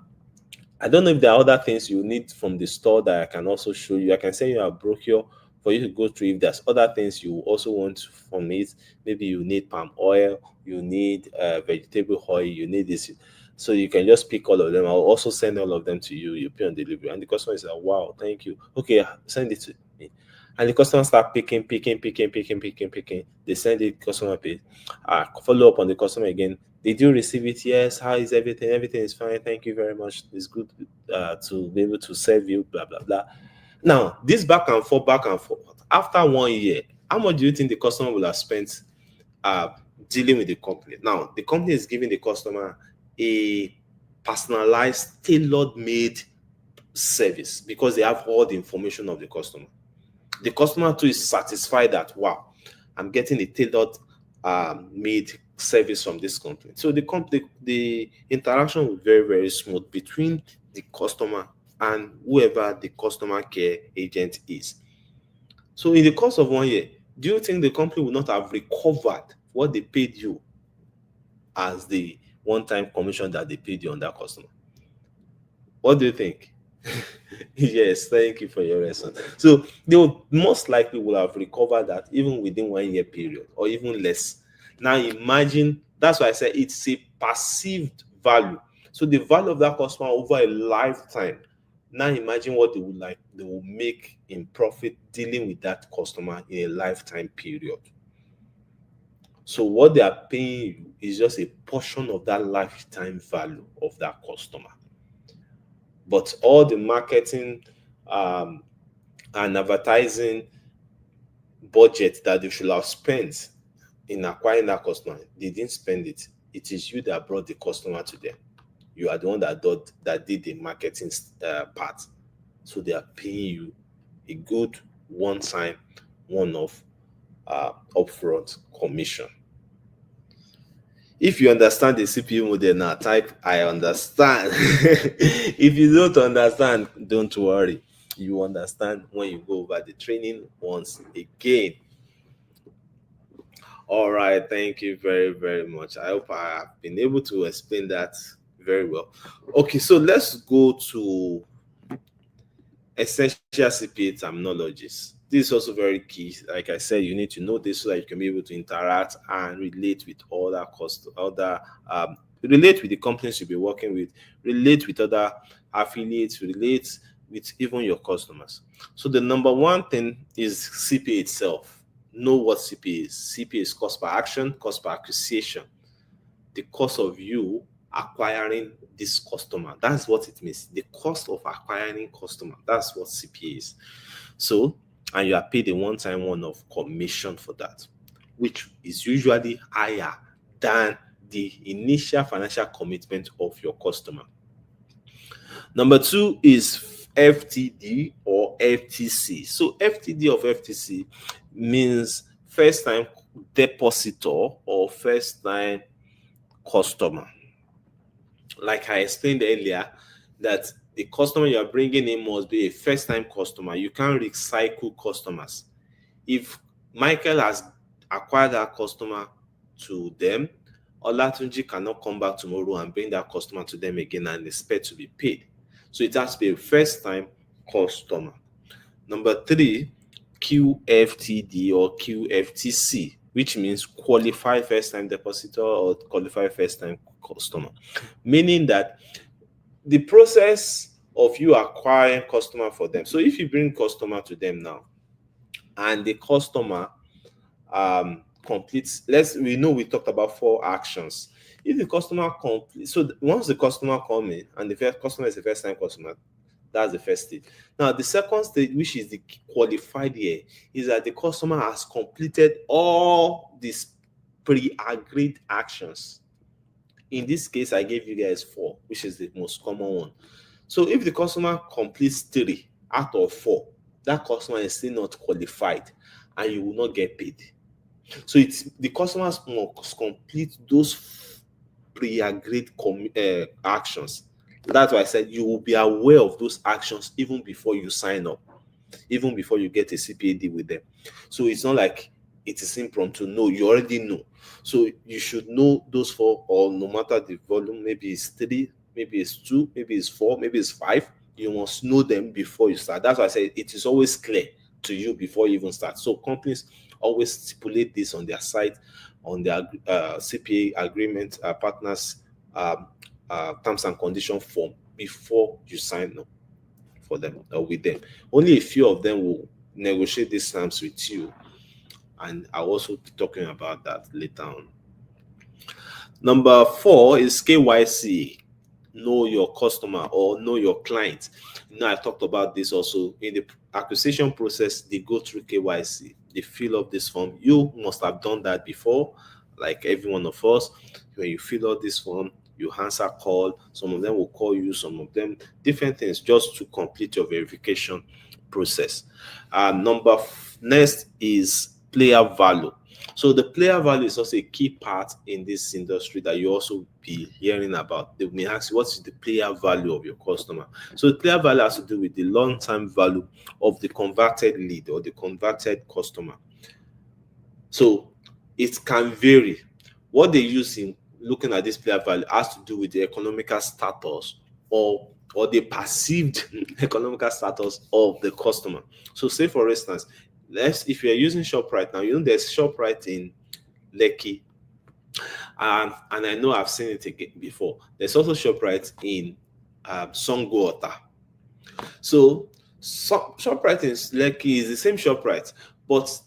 don't know if there are other things you need from the store that I can also show you. I can send you a brochure for you to go through. If there's other things you also want from it, maybe you need palm oil, you need vegetable oil, you need this. So you can just pick all of them. I'll also send all of them to you. You pay on delivery. And the customer is like, wow, thank you. Okay, send it to me. And the customer start picking. They send it, customer pay. Follow up on the customer again. Did you receive it? Yes. How is everything? Everything is fine. Thank you very much. It's good to be able to serve you, blah, blah, blah. Now, this back and forth. After 1 year, how much do you think the customer will have spent dealing with the company? Now, the company is giving the customer a personalized, tailor-made service because they have all the information of the customer. The customer too is satisfied that, wow, I'm getting a tailored made service from this company. So the interaction will be very, very smooth between the customer and whoever the customer care agent is. So in the course of 1 year, do you think the company will not have recovered what they paid you as the one-time commission that they paid you on that customer? What do you think? Yes, thank you for your response. So they will most likely will have recovered that even within 1 year period or even less. Now imagine, that's why I said it's a perceived value. So the value of that customer over a lifetime. Now imagine what they will make in profit dealing with that customer in a lifetime period. So what they are paying you is just a portion of that lifetime value of that customer. But all the marketing um, and advertising budget that they should have spent in acquiring that customer, they didn't spend it. It is you that brought the customer to them. You are the one that did the marketing part. So they are paying you a good one-time, one-off upfront commission. If you understand the CPA model now, type I understand. If you don't understand, don't worry. You understand when you go over the training once again. All right, thank you very, very much. I hope I have been able to explain that very well. Okay, so let's go to essential CPA terminologies. This is also very key. Like I said, you need to know this so that you can be able to interact and relate with relate with the companies you'll be working with, relate with other affiliates, relate with even your customers. So the number one thing is CPA itself. Know what CPA is. CPA is cost per action, cost per acquisition. The cost of you acquiring this customer. That's what it means. The cost of acquiring customer. That's what CPA is. So, and you are paid a one-time one-off commission for that, which is usually higher than the initial financial commitment of your customer. Number two is FTD or FTC. So FTD of FTC means first time depositor or first time customer. Like I explained earlier, that the customer you are bringing in must be a first time customer. You can't recycle customers. If Michael has acquired that customer to them, Olatunji cannot come back tomorrow and bring that customer to them again and expect to be paid. So it has to be a first time customer. Number three, QFTD or QFTC, which means qualified first time depositor or qualified first time customer, meaning that the process of you acquiring customer for them. So if you bring customer to them now and the customer completes, we know we talked about 4 actions. If the customer completes, so once the customer comes in and the first customer is a first time customer, that's the first stage. Now the second stage, which is the qualified here, is that the customer has completed all these pre-agreed actions. In this case, I gave you guys 4, which is the most common one. So if the customer completes 3 out of 4, that customer is still not qualified and you will not get paid. So it's the customers must complete those pre-agreed actions. That's why I said you will be aware of those actions even before you sign up, even before you get a CPA deal with them. So it's not like it is impromptu. No, you already know. So you should know those 4, or no matter the volume, maybe it's 3, maybe it's 2, maybe it's 4, maybe it's 5. You must know them before you start. That's why I say it is always clear to you before you even start. So companies always stipulate this on their site, on their CPA agreement, partners terms and condition form before you sign up for them or with them. Only a few of them will negotiate these terms with you, and I'll also be talking about that later on. Number 4 is KYC. Know your customer or know your client. I talked about this also in the acquisition process. They go through KYC. They fill up this form. You must have done that before, like every one of us. When you fill out this form, you answer call. Some of them will call you, some of them different things, just to complete your verification process. Next is player value. So the player value is also a key part in this industry that you also be hearing about. They may ask you, what is the player value of your customer? So the player value has to do with the long-term value of the converted lead or the converted customer. So it can vary. What they use in looking at this player value has to do with the economical status or the perceived economical status of the customer. So say for instance, if you're using ShopRite now, there's ShopRite in Lekki, and I know I've seen it again before. There's also ShopRite in Songo. So ShopRite in Lekki is the same ShopRite, but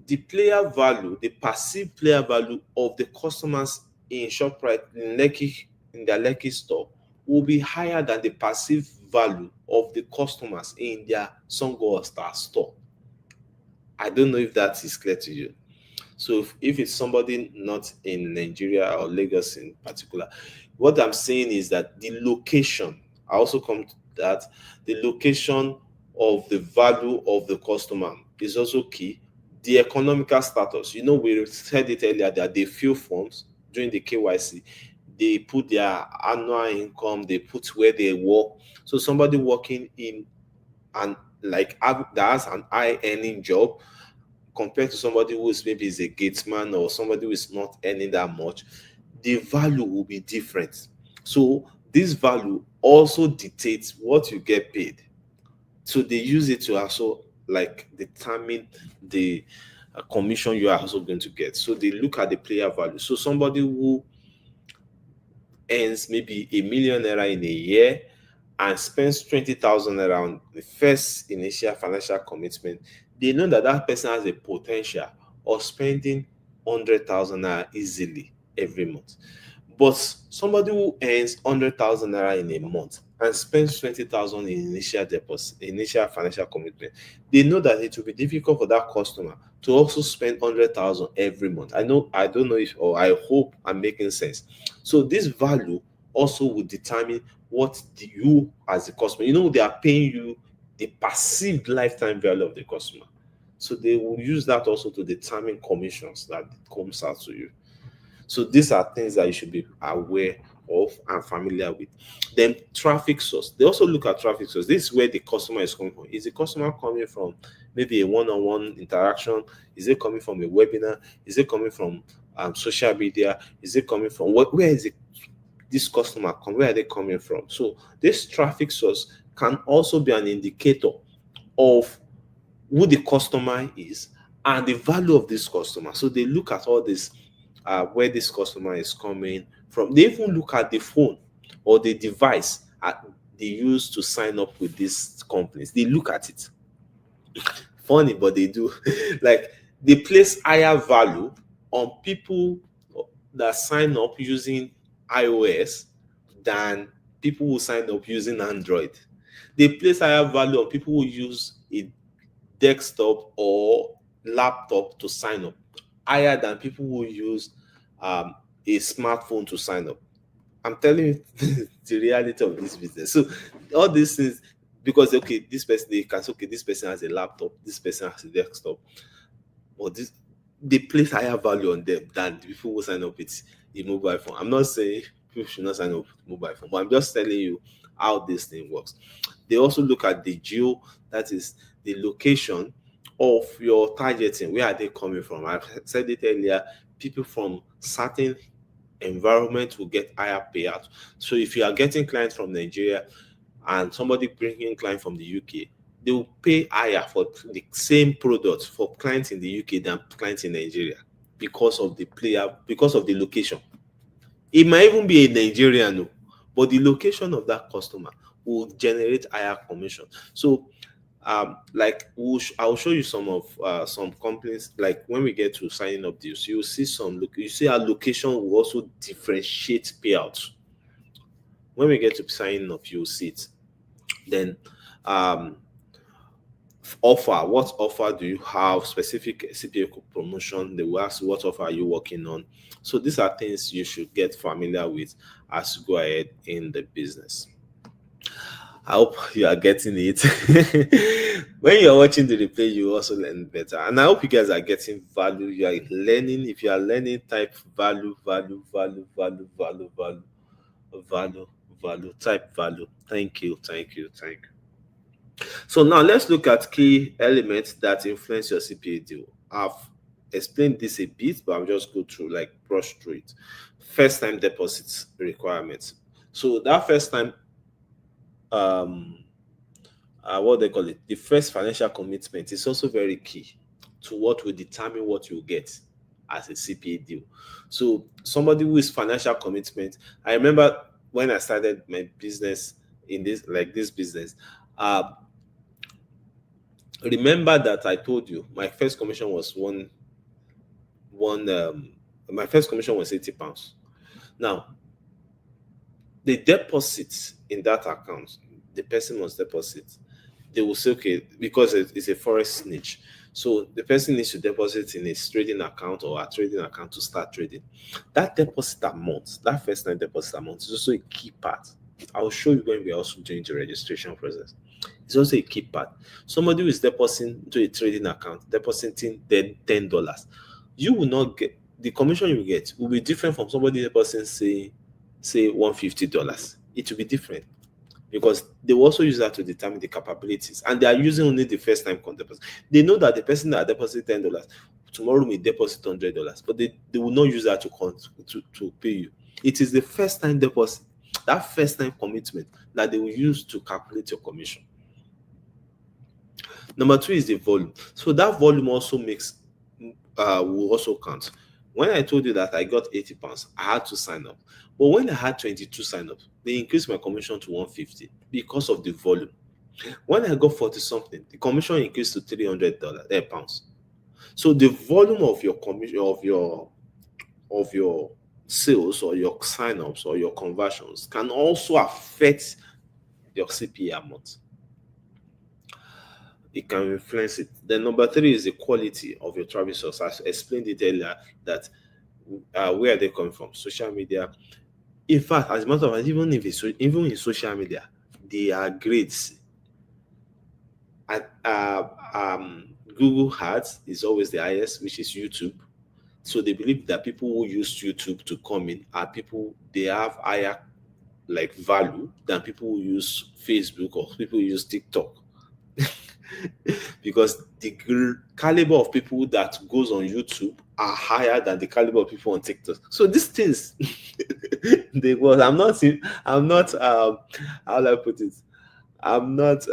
the player value, the perceived player value of the customers in ShopRite in Lekki, in their Lekki store, will be higher than the perceived value of the customers in their Songo store. I don't know if that is clear to you. So if it's somebody not in Nigeria or Lagos in particular, what I'm saying is that the location, I also come to that, the location of the value of the customer is also key. The economical status, we said it earlier that they fill forms during the KYC. They put their annual income, they put where they work. So somebody working in and that has an high earning job compared to somebody who is maybe is a gatesman or somebody who is not earning that much, the value will be different. So this value also dictates what you get paid. So they use it to also determine the commission you are also going to get. So they look at the player value. So somebody who earns maybe ₦1 million in a year and spends 20,000 naira on the first initial financial commitment, they know that that person has a potential of spending 100,000 naira easily every month. But somebody who earns 100,000 naira in a month and spends 20,000 in initial financial commitment, they know that it will be difficult for that customer to also spend 100,000 every month. I don't know if, or I hope I'm making sense. So this value also will determine what you as a customer, they are paying you the perceived lifetime value of the customer. So they will use that also to determine commissions that comes out to you. So these are things that you should be aware of and familiar with. Then traffic source. They also look at traffic source. This is where the customer is coming from. Is the customer coming from maybe a one-on-one interaction? Is it coming from a webinar? Is it coming from social media? Is it coming from where is it? This customer come, where are they coming from? So this traffic source can also be an indicator of who the customer is and the value of this customer. So they look at all this, where this customer is coming from. They even look at the phone or the device they use to sign up with these companies. They look at it. Funny, but they do. They place higher value on people that sign up using iOS than people who sign up using Android. They place higher value on people who use a desktop or laptop to sign up, higher than people who use a smartphone to sign up. I'm telling you the reality of this business. So all these things, because this person has a laptop, this person has a desktop, or they place higher value on them than the people who sign up with a mobile phone. I'm not saying people should not sign up with mobile phone, but I'm just telling you how this thing works. They also look at the geo, that is the location of your targeting. Where are they coming from? I said it earlier, people from certain environment will get higher payout. So if you are getting clients from Nigeria and somebody bringing client from the UK, they will pay higher for the same product for clients in the UK than clients in Nigeria because of the location. It might even be a Nigerian, but the location of that customer will generate higher commission. So I'll show you some of some companies. Like when we get to signing up deals, you see our location will also differentiate payouts. When we get to signing up, you'll see it. Then what offer do you have? Specific CPA promotion, they will ask what offer are you working on. So these are things you should get familiar with as you go ahead in the business. I hope you are getting it. When you're watching the replay, you also learn better. And I hope you guys are getting value. You are learning. If you are learning, type value, value, value, value, value, value, value, value, type value. Thank you, thank you, thank you. So now let's look at key elements that influence your CPA deal. I've explained this a bit, but I'll just go through, like brush through it. First time deposits requirements. So that first time, what they call it, the first financial commitment is also very key to what will determine what you get as a CPA deal. So somebody who is financial commitment, I remember when I started my business in this business, remember that I told you my first commission was my first commission was £80. Now, the deposits in that account, the person must deposit. They will say, okay, because it's a forex niche. So the person needs to deposit in his trading account or a trading account to start trading. That deposit amount, that first time deposit amount is also a key part. I'll show you when we're also doing the registration process. It's also a key part. Somebody who is depositing to a trading account, depositing $10, you will not get the commission you get will be different from somebody depositing say $150. It will be different because they will also use that to determine the capabilities, and they are using only the first time deposit. They know that the person that deposited $10 tomorrow may deposit $100, but they will not use that to pay you. It is the first time deposit, that first time commitment, that they will use to calculate your commission. Number two is the volume. So that volume also will also count. When I told you that I got £80, I had to sign up. But when I had 22 sign ups, they increased my commission to 150 because of the volume. When I got 40 something, the commission increased to £300 pounds. So the volume of your commission of your sales or your sign ups or your conversions can also affect your CPA amount. It can influence it. Then number three is the quality of your traffic source. I explained it earlier that where are they coming from? Social media. In fact, as a matter of fact, even in social media, they are grades. Google Ads is always the highest, which is YouTube. So they believe that people who use YouTube to come in are people, they have higher like value than people who use Facebook or people who use TikTok. Because the caliber of people that goes on YouTube are higher than the caliber of people on TikTok. So these things, I'm not how do I put it? I'm not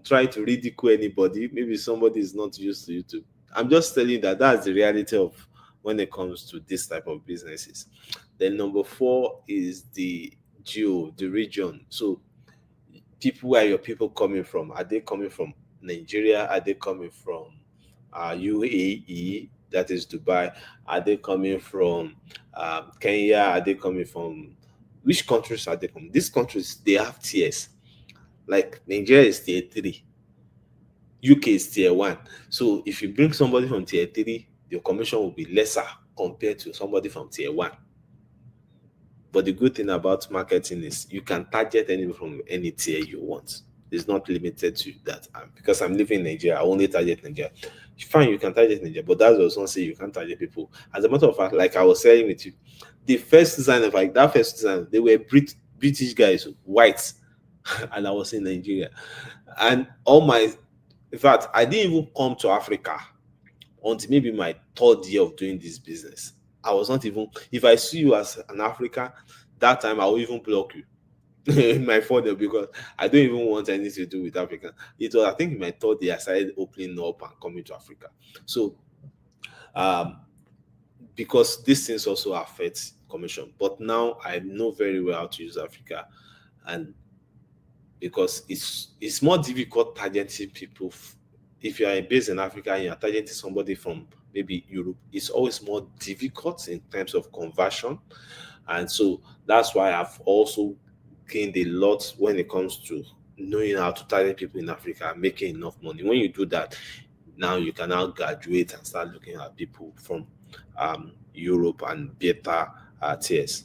trying to ridicule anybody. Maybe somebody is not used to YouTube. I'm just telling you that that's the reality of when it comes to this type of businesses. Then number four is the region. So where are your people coming from? Are they coming from Nigeria? Are they coming from UAE, that is Dubai? Are they coming from Kenya? Are they coming from which countries are they from? These countries, they have tiers. Like Nigeria is tier 3, UK is tier 1. So if you bring somebody from tier 3, your commission will be lesser compared to somebody from tier 1. But the good thing about marketing is you can target anyone from any tier you want. It's not limited to that. Because I'm living in Nigeria, I only target Nigeria. Fine, you can target Nigeria, but that does not say you can't target people. As a matter of fact, like I was saying with you, the first designer, like that first designer, they were British guys, whites, and I was in Nigeria. And in fact, I didn't even come to Africa until maybe my third year of doing this business. I was not even, if I see you as an African, that time I will even block you in my phone because I don't even want anything to do with Africa. It was, I think, in my third year I started opening up and coming to Africa. So, because these things also affect commission, but now I know very well how to use Africa, and because it's more difficult targeting people. If you are based in Africa and you're targeting somebody from maybe Europe, it's always more difficult in terms of conversion. And so that's why I've also gained a lot when it comes to knowing how to target people in Africa and making enough money. When you do that, now you can now graduate and start looking at people from Europe and better tiers.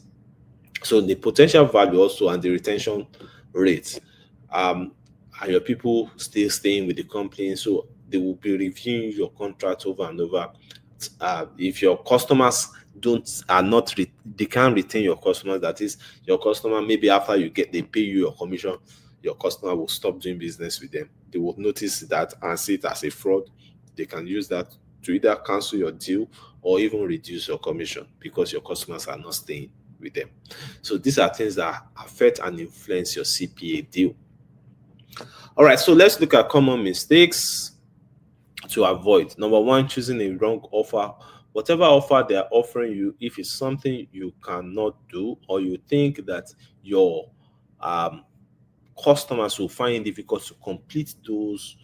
So the potential value also and the retention rate. Are your people still staying with the company? So they will be reviewing your contract over and over. If your customers are not they can't retain your customers, that is, your customer, maybe after they pay you your commission, your customer will stop doing business with them. They will notice that and see it as a fraud. They can use that to either cancel your deal or even reduce your commission because your customers are not staying with them. So these are things that affect and influence your CPA deal. All right, so let's look at common mistakes to avoid. Number one, choosing a wrong offer. Whatever offer they are offering you, if it's something you cannot do or you think that your customers will find it difficult to complete those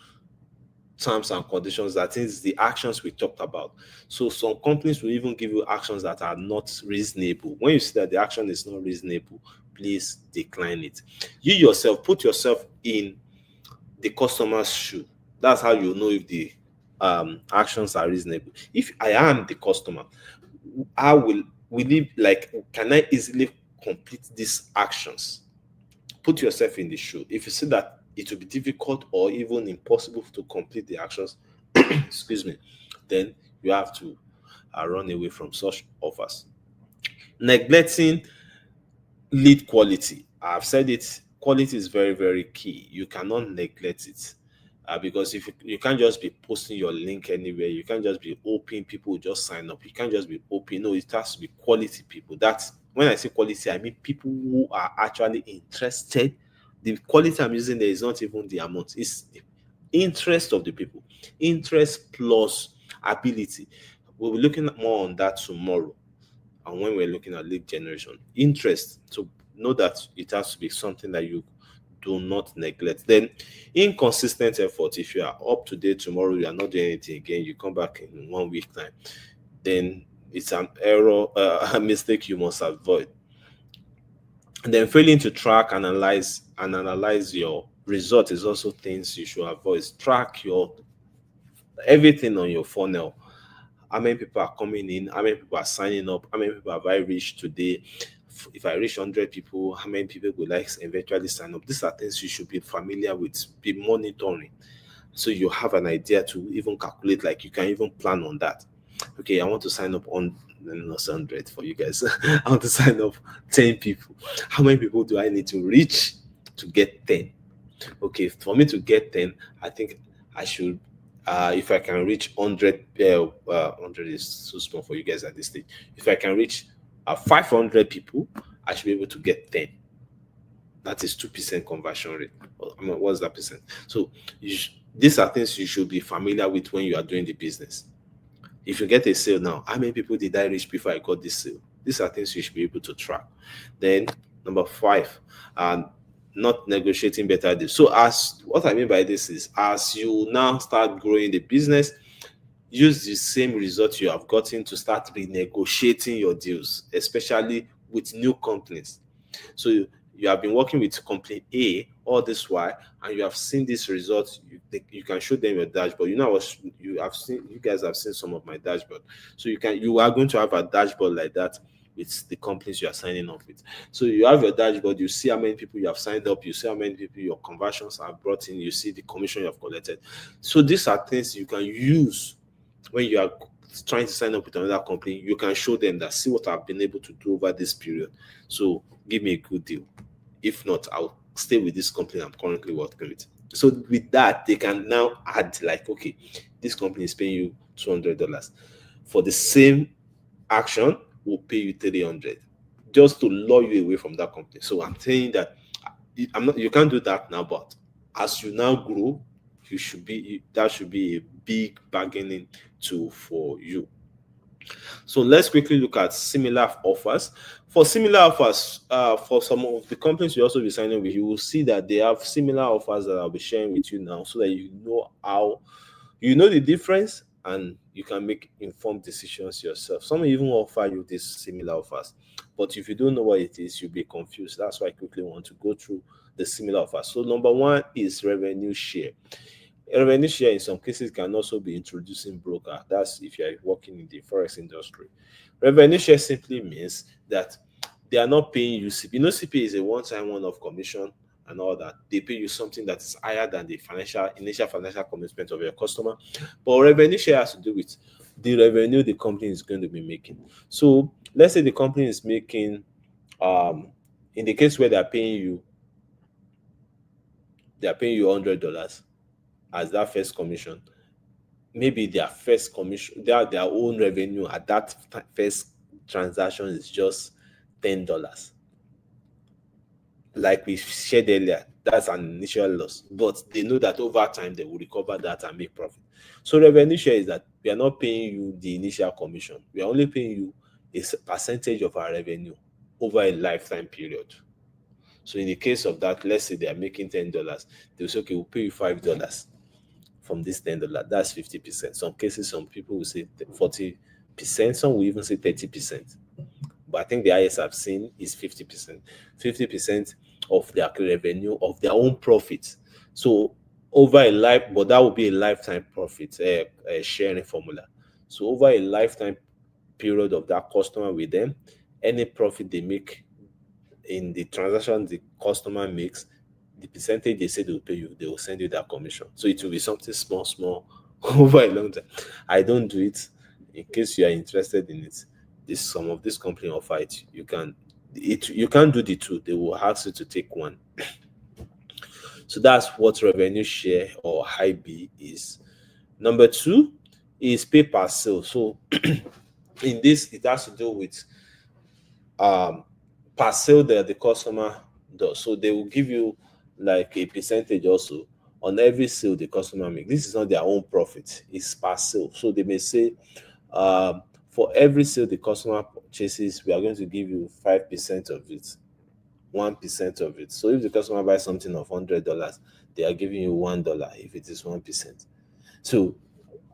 terms and conditions, that is the actions we talked about. So some companies will even give you actions that are not reasonable. When you see that the action is not reasonable, please decline it. You yourself, put yourself in the customer's shoe. That's how you know if the actions are reasonable. If I am the customer, can I easily complete these actions? Put yourself in the shoe. If you see that it will be difficult or even impossible to complete the actions, excuse me, then you have to run away from such offers. Neglecting lead quality. I've said it, quality is very, very key. You cannot neglect it. Because if you can't just be posting your link anywhere, you can't just be hoping people will just sign up. You can't just be hoping. No, it has to be quality people. That's when I say quality, I mean people who are actually interested. The quality I'm using there is not even the amount, it's the interest of the people. Interest plus ability. We'll be looking more on that tomorrow. And when we're looking at lead generation, interest, to know that it has to be something that you do not neglect. Then inconsistent effort. If you are up to date tomorrow, you are not doing anything again, you come back in 1 week time, then it's an error, a mistake you must avoid. And then failing to track and analyze your result is also things you should avoid. Track your everything on your funnel. How many people are coming in? How many people are signing up? How many people have I reached today? If I reach 100 people, how many people would like eventually sign up? These are things you should be familiar with, be monitoring, so you have an idea to even calculate. Like you can even plan on that. Okay, I want to sign up on not 100 for you guys. I want to sign up 10 people. How many people do I need to reach to get 10? Okay, for me to get 10, I think I should, if I can reach 100, 100 is too small for you guys at this stage. If I can reach 500 people, I should be able to get 10. That is 2% conversion rate. What's that percent? So these are things you should be familiar with when you are doing the business. If you get a sale now, how many people did I reach before I got this sale? These are things you should be able to track. Then number 5, not negotiating better deals. So what I mean by this is, as you now start growing the business, use the same result you have gotten to start renegotiating your deals, especially with new companies. So you have been working with company A all this while, and you have seen this result. You can show them your dashboard. You guys have seen some of my dashboard. So you are going to have a dashboard like that with the companies you are signing up with. So you have your dashboard, you see how many people you have signed up, you see how many people your conversions have brought in, you see the commission you have collected. So these are things you can use when you are trying to sign up with another company. You can show them that, see what I've been able to do over this period. So give me a good deal. If not, I'll stay with this company I'm currently working with. So with that, they can now add, like, okay, this company is paying you $200 for the same action. Will pay you 300 just to lure you away from that company. So I'm saying that you can't do that now, but as you now grow, that should be a big bargaining tool for you. So let's quickly look at similar offers. For similar offers, for some of the companies you also be signing with, you will see that they have similar offers that I'll be sharing with you now, so that you know the difference and you can make informed decisions yourself. Some even offer you these similar offers, but if you don't know what it is, you'll be confused. That's why I quickly want to go through the similar offers. So number 1 is revenue share. Revenue share in some cases can also be introducing broker. That's if you're working in the forex industry. Revenue share simply means that they are not paying you CPA. CPA is a one-time one-off commission, and all that. They pay you something that is higher than the initial financial commitment of your customer. But revenue share has to do with the revenue the company is going to be making. So let's say the company is making, in the case where they are paying you $100 as that first commission. Maybe their first commission, their own revenue at that first transaction is just $10. Like we shared earlier, that's an initial loss, but they know that over time they will recover that and make profit. So revenue share is that we are not paying you the initial commission, we are only paying you a percentage of our revenue over a lifetime period. So in the case of that, let's say they are making $10, they'll say, okay, we'll pay you $5 from this $10. That's 50%. Some cases, some people will say 40%, some will even say 30%. But I think the highest I've seen is 50%. 50% of their revenue, of their own profit. So over a life, but that would be a lifetime profit, a sharing formula. So over a lifetime period of that customer with them, any profit they make in the transaction the customer makes, the percentage they say they will pay you, they will send you that commission. So it will be something small over a long time. I don't do it. In case you are interested in it, some of this company offer it. You can't do the two. They will ask you to take one. So that's what revenue share or high B is. Number two is pay per sale. So in this, it has to do with per sale that the customer does. So they will give you like a percentage also on every sale the customer makes. This is not their own profit, it's per sale. So they may say, for every sale the customer purchases, we are going to give you 5% of it, 1% of it. So if the customer buys something of $100, they are giving you $1 if it is 1%. So,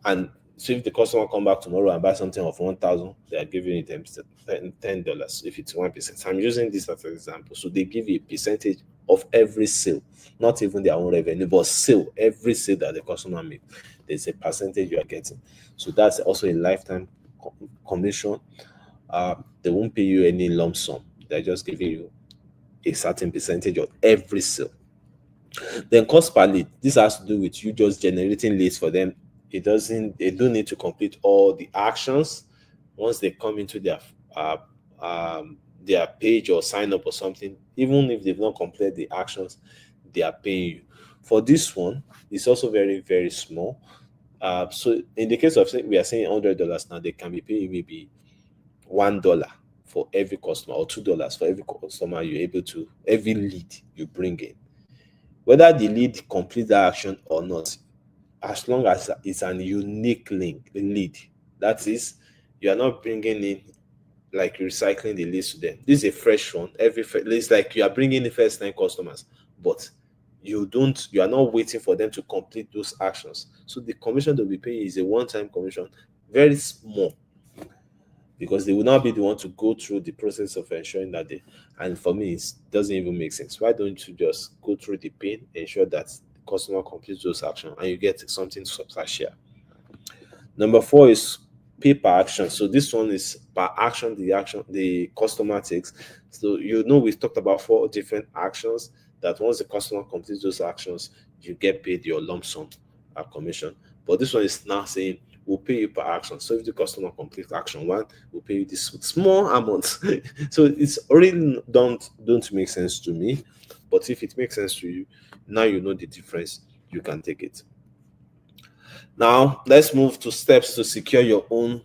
and so if the customer come back tomorrow and buy something of 1,000, they are giving you $10 if it's 1%. So I'm using this as an example. So they give you a percentage of every sale, not even their own revenue, but sale, every sale that the customer makes, there's a percentage you are getting. So that's also a lifetime commission. They won't pay you any lump sum. They're just giving you a certain percentage of every sale. Then cost per lead. This has to do with you just generating leads for them. They don't need to complete all the actions. Once they come into their page or sign up or something, even if they've not completed the actions, they are paying you. For this one, it's also very, very small. So in the case of we are saying $100 now, they can be paying maybe $1 for every customer or $2 for every customer you're able to, every lead you bring in. Whether the lead completes that action or not, as long as it's an unique lead, that is, you are not bringing in like recycling the leads to them. This is a fresh one. It's like you are bringing in first time customers, but you are not waiting for them to complete those actions. So the commission they'll be paying is a one-time commission, very small, because they will not be the one to go through the process of ensuring that and for me, it doesn't even make sense. Why don't you just go through the pain, ensure that the customer completes those actions, and you get something substantial? Number four is pay per action. So this one is per action the customer takes. So we've talked about 4 different actions that once the customer completes those actions, you get paid your lump sum commission. But this one is now saying we'll pay you per action. So if the customer completes action 1, we'll pay you this small amount. So it's really don't make sense to me. But if it makes sense to you, now you know the difference, you can take it. Now let's move to steps to secure your own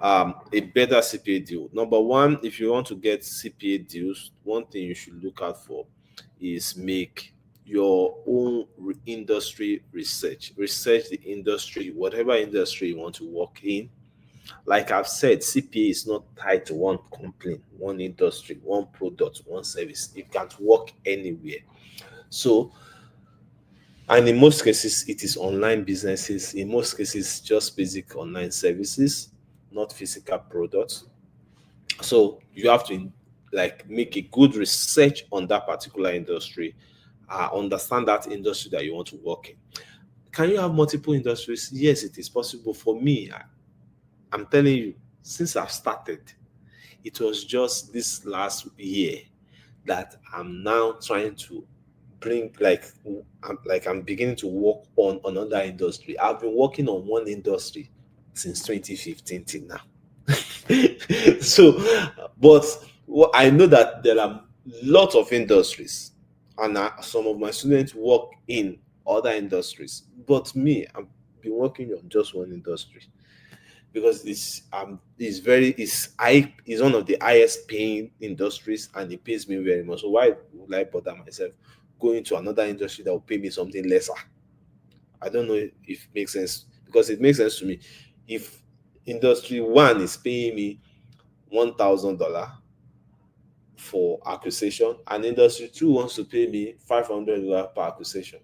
a better CPA deal. Number 1, if you want to get CPA deals, one thing you should look out for is make your own industry research. Research the industry, whatever industry you want to work in. Like I've said, CPA is not tied to one company, one industry, one product, one service. It can't work anywhere. So, and in most cases, it is online businesses. In most cases, just basic online services, not physical products. So you have to make a good research on that particular industry, understand that industry that you want to work in. Can you have multiple industries? Yes, it is possible. For me, I'm telling you, since I've started, it was just this last year that I'm now trying to bring I'm beginning to work on another industry. I've been working on one industry since 2015 till now. So, but I know that there are lots of industries, and some of my students work in other industries. But me, I've been working on just one industry because it's one of the highest paying industries, and it pays me very much. So why would I bother myself going to another industry that will pay me something lesser? I don't know if it makes sense, because it makes sense to me. If industry one is paying me $1,000 for acquisition, and industry two wants to pay me $500 per acquisition,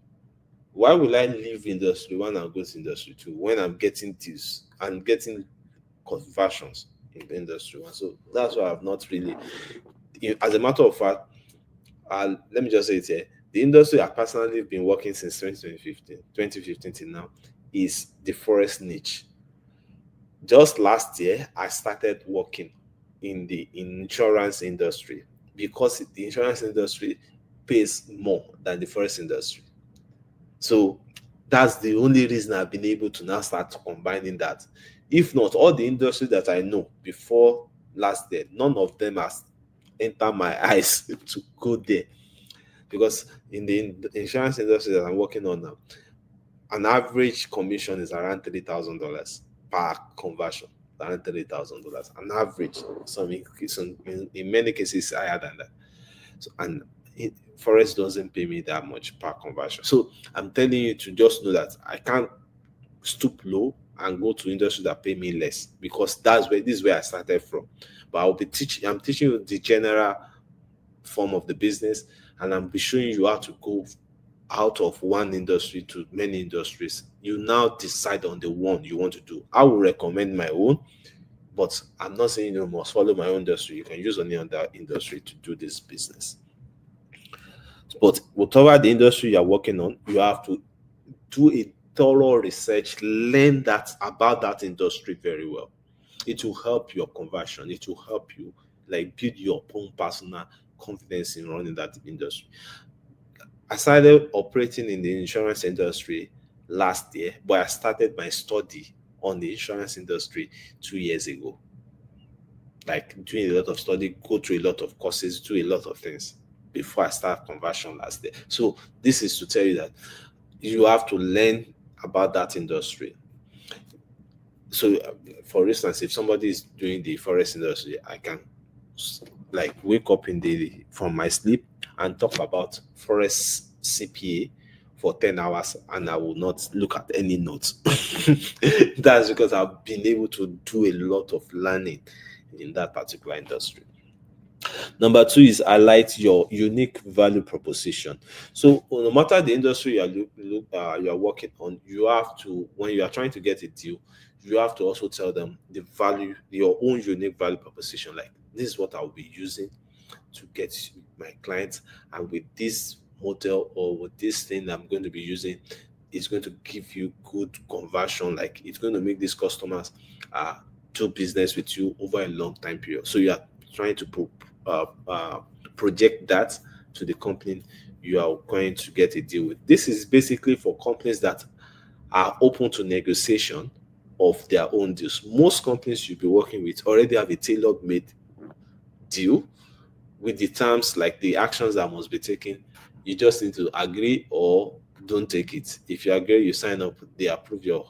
why will I leave industry one and go to industry two when I'm getting deals and getting conversions in the industry one? So that's why I've not really, as a matter of fact, let me just say it here. The industry I personally been working since 2015 till now is the forest niche. Just last year, I started working in the insurance industry because the insurance industry pays more than the forest industry. So that's the only reason I've been able to now start combining that. If not, all the industry that I know before last year, none of them has entered my eyes to go there. Because in the insurance industry that I'm working on now, an average commission is around $3,000 per conversion. Around $3,000, an average. In many cases higher than that. So, and Forex doesn't pay me that much per conversion. So I'm telling you to just know that I can't stoop low and go to industry that pay me less, because this is where I started from. But I'm teaching you the general form of the business, and I'm be showing you how to go out of one industry to many industries. You now decide on the one you want to do. I will recommend my own, but I'm not saying you must follow my own industry. You can use any other industry to do this business. But whatever the industry you're working on, you have to do a thorough research, learn that about that industry very well. It will help your conversion. It will help you like build your own personal confidence in running that industry. I started operating in the insurance industry last year, but I started my study on the insurance industry 2 years ago. Like doing a lot of study, go through a lot of courses, do a lot of things before I start conversion last year. So this is to tell you that you have to learn about that industry. So, for instance, if somebody is doing the forest industry, I can like wake up from my sleep and talk about forest CPA for 10 hours, and I will not look at any notes. That's because I've been able to do a lot of learning in that particular industry. Number two is highlight your unique value proposition. So no matter the industry you are working on, you have to, when you are trying to get a deal, you have to also tell them the value, your own unique value proposition. Like, this is what I'll be using to get my clients, and with this model or with this thing I'm going to be using, it's going to give you good conversion. Like, it's going to make these customers do business with you over a long time period. So you are trying to project that to the company you are going to get a deal with. This is basically for companies that are open to negotiation of their own deals. Most companies you'll be working with already have a tailor-made deal with the terms, like the actions that must be taken. You just need to agree or don't take it. If you agree, you sign up, they approve your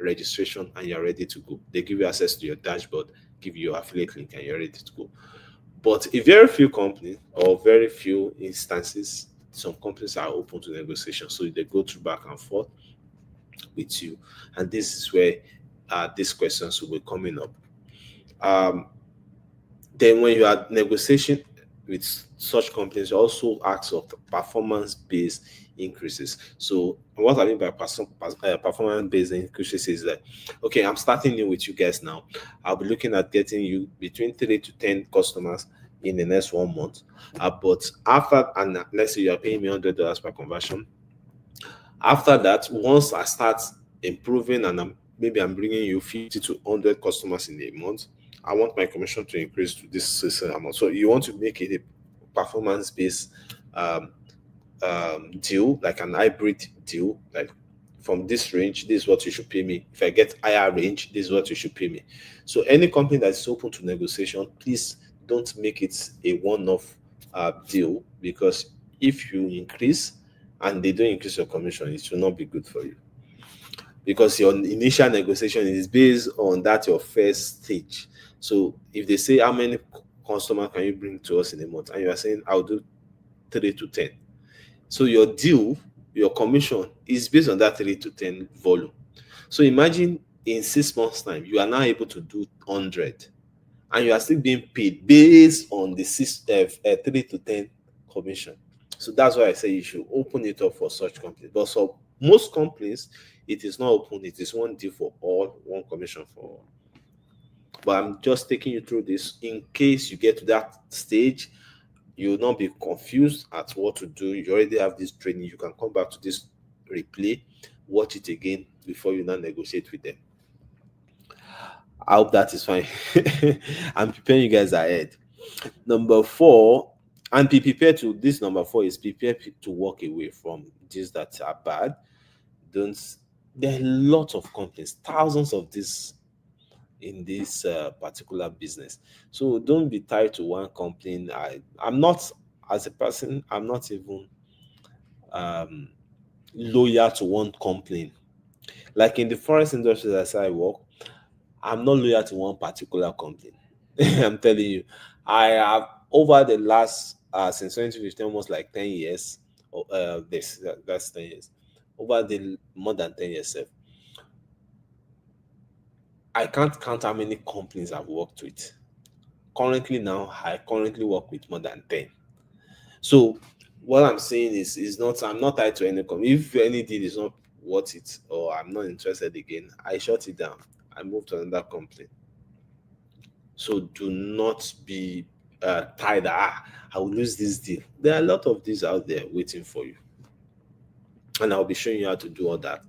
registration, and you're ready to go. They give you access to your dashboard, give you your affiliate link, and you're ready to go. But a very few companies or very few instances, some companies are open to negotiation. So they go through back and forth with you. And this is where these questions will be coming up. Then when you are negotiating with such companies, you also ask of performance-based increases. So what I mean by performance-based increases is that, okay, I'm starting new with you guys now. I'll be looking at getting you between 3 to 10 customers in the next 1 month. But after, and let's say you are paying me $100 per conversion. After that, once I start improving and maybe I'm bringing you 50 to 100 customers in a month, I want my commission to increase to this amount. So you want to make it a performance-based deal, like an hybrid deal, like from this range, this is what you should pay me. If I get higher range, this is what you should pay me. So any company that is open to negotiation, please don't make it a one-off deal, because if you increase and they don't increase your commission, it will not be good for you, because your initial negotiation is based on that your first stage. So if they say how many customers can you bring to us in a month, and you are saying I'll do 3 to 10, so your deal, your commission is based on that 3 to 10 volume. So imagine in 6 months' time, you are now able to do 100, and you are still being paid based on the 3 to 10 commission. So that's why I say you should open it up for such companies. But for most companies, it is not open. It is one deal for all, one commission for all. But I'm just taking you through this in case you get to that stage, you will not be confused at what to do. You already have this training. You can come back to this replay, watch it again before you now negotiate with them. I hope that is fine. I'm preparing you guys ahead. Number 4, and be prepared to, this number 4 is prepare to walk away from these that are bad. Don't, there are lots of companies, thousands of these in this particular business. So don't be tied to one company. I'm not, as a person, I'm not even loyal to one company. Like in the forest industry as I work, I'm not loyal to one particular company. I'm telling you, I have, over the last since 2015, almost like 10 years. That's 10 years. Over the more than 10 years, I can't count how many companies I've worked with. Currently now, I currently work with more than 10. So what I'm saying is not, I'm not tied to any company. If any deal is not worth it, or I'm not interested again, I shut it down. I move to another company. So do not be tied. I will lose this deal. There are a lot of these out there waiting for you, and I'll be showing you how to do all that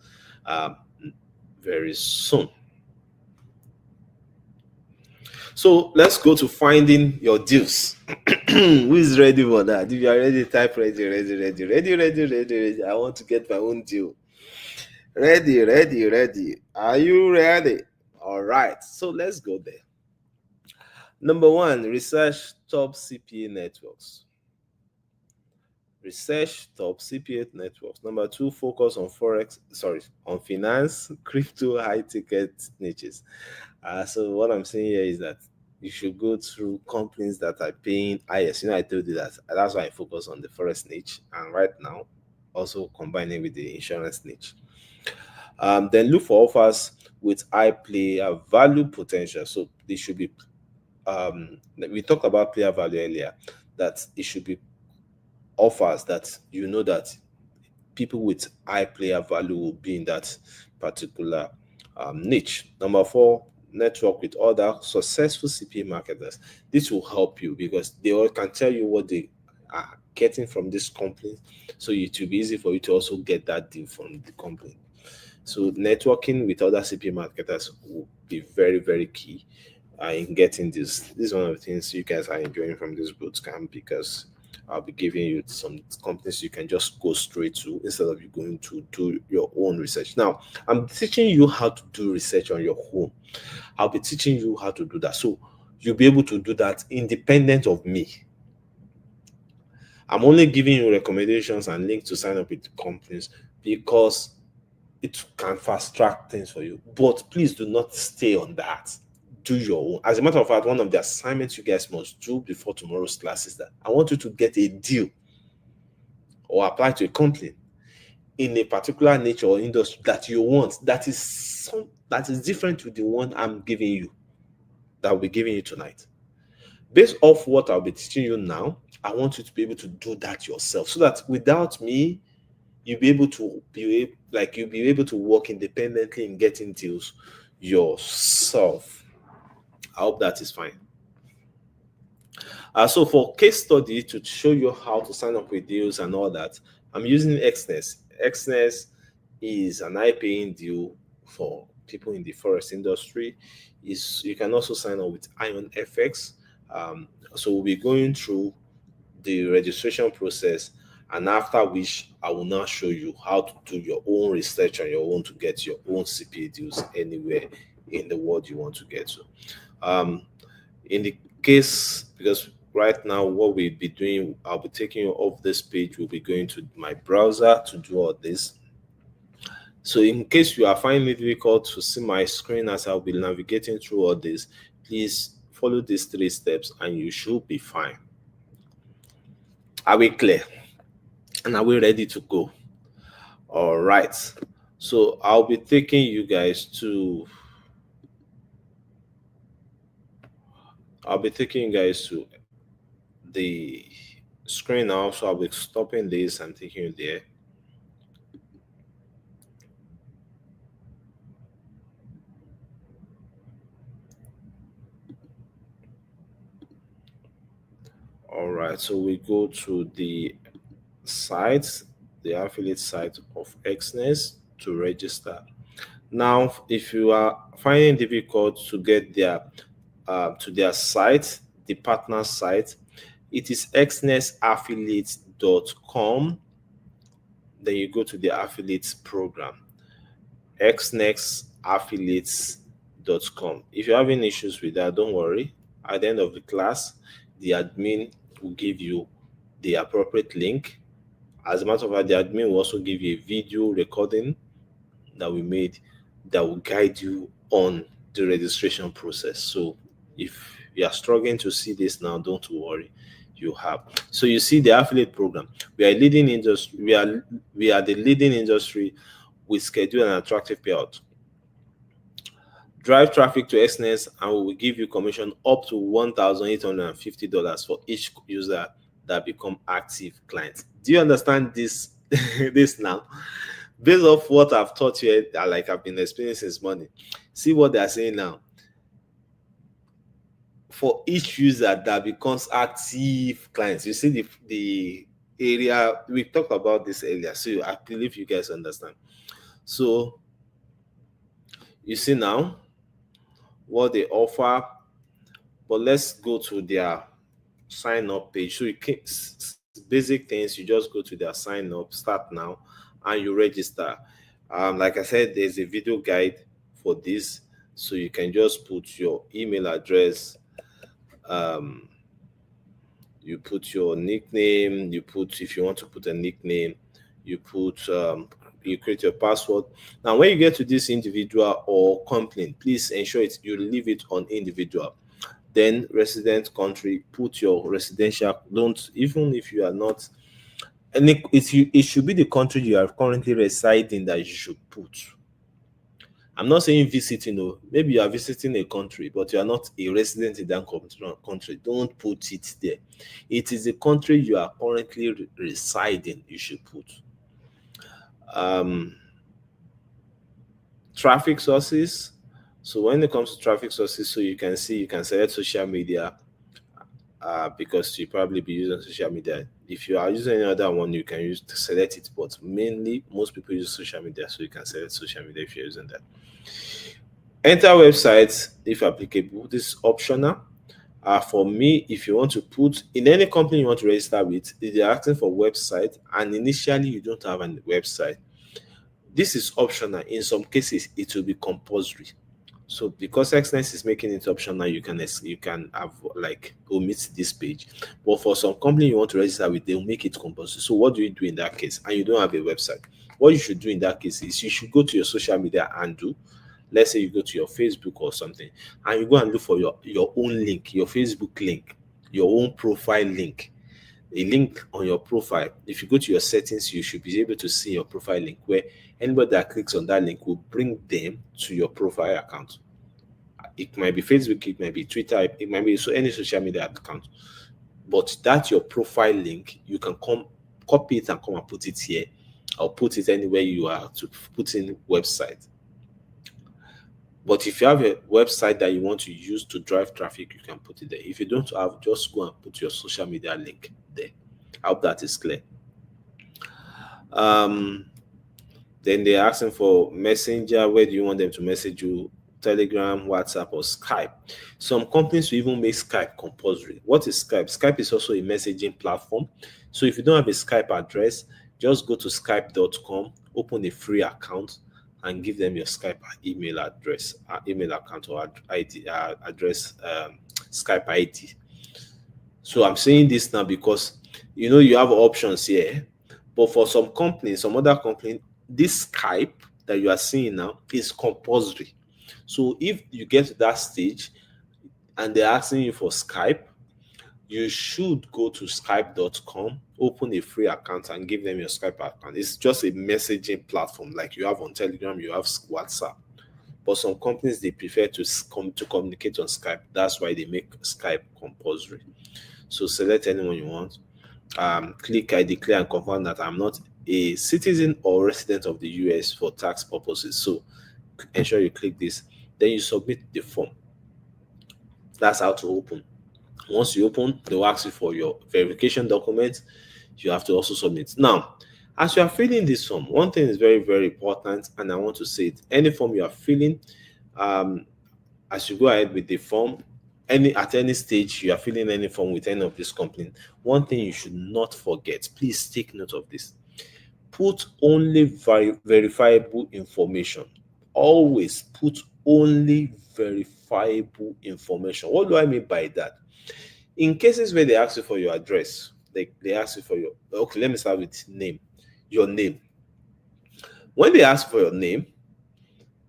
um, very soon. So let's go to finding your deals. Who is ready for that? If you are ready, type ready, ready, ready, ready, ready, ready, ready. I want to get my own deal. Ready, ready, ready. Are you ready? All right. So let's go there. Number 1, research top CPA networks. Research top CPA networks. Number 2, focus on on finance, crypto, high ticket niches. So what I'm saying here is that you should go through companies that are paying highest. I told you that. That's why I focus on the forest niche, and right now also combining with the insurance niche. Then look for offers with high player value potential. So they should be. We talked about player value earlier. That it should be offers that that people with high player value will be in that particular niche. Number 4, network with other successful CPA marketers. This will help you because they all can tell you what they are getting from this company, so it will be easy for you to also get that deal from the company. So networking with other CPA marketers will be very, very key in getting this. This is one of the things you guys are enjoying from this bootcamp, because I'll be giving you some companies you can just go straight to instead of you going to do your own research. Now, I'm teaching you how to do research on your own. I'll be teaching you how to do that. So you'll be able to do that independent of me. I'm only giving you recommendations and links to sign up with companies because it can fast track things for you. But please do not stay on that. Do your own. As a matter of fact, one of the assignments you guys must do before tomorrow's class is that I want you to get a deal or apply to a company in a particular nature or industry that you want, that is different to the one I'm giving you, that I'll be giving you tonight. Based off what I'll be teaching you now, I want you to be able to do that yourself, so that without me, you'll be able to work independently in getting deals yourself. I hope that is fine. So for case study to show you how to sign up with deals and all that, I'm using Xness. Xness is an high-paying deal for people in the forest industry. You can also sign up with Ion FX. So we'll be going through the registration process And after which, I will now show you how to do your own research on your own to get your own CPA deals anywhere in the world you want to get to. In the case, because right now what we'll be doing, I'll be taking you off this page. We'll be going to my browser to do all this. So in case you are finding it difficult to see my screen as I'll be navigating through all this, please follow these 3 steps and you should be fine. Are we clear? And are we ready to go? All right. So I'll be taking you guys to the screen now. So I'll be stopping this and taking you there. All right, so we go to the site, the affiliate site of Xness to register. Now, if you are finding it difficult to get to their site, the partner site, it is xnessaffiliates.com. Then you go to the affiliates program, xnessaffiliates.com. If you're having issues with that, don't worry. At the end of the class, the admin will give you the appropriate link. As a matter of fact, the admin will also give you a video recording that we made that will guide you on the registration process. So if you are struggling to see this now, don't worry, you have. So you see the affiliate program. We are leading industry. We are the leading industry with schedule and attractive payout. Drive traffic to Xness and we will give you commission up to $1,850 for each user that become active clients. Do you understand this? This now? Based off what I've taught you, like I've been explaining since morning. See what they're saying now. For each user that becomes active clients, you see the area we talked about this earlier. So I believe you guys understand. So you see now what they offer, but let's go to their sign up page. So you can, basic things, you just go to their sign up, start now, and you register. Like I said, there's a video guide for this, so you can just put your email address, you put your nickname, you put, if you want to put a nickname, you put you create your password. Now when you get to this individual or company, please ensure you leave it on individual. Then resident country, put your residential. Don't, even if you are not, and it should be the country you are currently residing that you should put. I'm not saying visiting, no. Maybe you are visiting a country, but you are not a resident in that country. Don't put it there. It is the country you are currently residing you should put. Traffic sources. So when it comes to traffic sources, so you can see, you can select social media because you probably be using social media. If you are using any other one, you can use to select it, but mainly most people use social media, so you can select social media if you're using that. Enter websites if applicable. This is optional. For me, if you want to put in any company you want to register with, they're asking for website, and initially you don't have a website. This is optional. In some cases, it will be compulsory. So because Xness is making it optional, you can have like omit this page. But for some company you want to register with, they'll make it compulsory. So what do you do in that case? And you don't have a website. What you should do in that case is you should go to your social media and do. Let's say you go to your Facebook or something, and you go and look for your own link, your Facebook link, your own profile link, a link on your profile. If you go to your settings, you should be able to see your profile link, where anybody that clicks on that link will bring them to your profile account. It might be Facebook, it might be Twitter, it might be any social media account. But that's your profile link. You can come copy it and come and put it here, or put it anywhere you are to put in website. But if you have a website that you want to use to drive traffic, you can put it there. If you don't have, just go and put your social media link there. I hope that is clear. Then they're asking for messenger. Where do you want them to message you? Telegram, WhatsApp, or Skype. Some companies will even make Skype compulsory. What is Skype? Skype is also a messaging platform. So if you don't have a Skype address, just go to skype.com, open a free account, and give them your Skype email address, email account, or ID, address, Skype ID. So I'm saying this now because you have options here, but for some companies, some other companies, this Skype that you are seeing now is compulsory. So if you get to that stage and they're asking you for Skype, you should go to skype.com, open a free account, and give them your Skype account. It's just a messaging platform like you have on Telegram, you have WhatsApp. But some companies, they prefer to communicate on Skype. That's why they make Skype compulsory. So select anyone you want. Click I declare and confirm that I'm not a citizen or resident of the US for tax purposes. So ensure you click this. Then you submit the form. That's how to open. Once you open, they'll ask you for your verification documents. You have to also submit. Now, as you are filling this form, one thing is very, very important, and I want to say it. Any form you are filling, as you go ahead with the form, at any stage you are filling any form with any of this company, one thing you should not forget, please take note of this. Put only verifiable information. Always put only verifiable information. What do I mean by that? In cases where they ask you for your address, they ask you for okay, let me start with your name. When they ask for your name,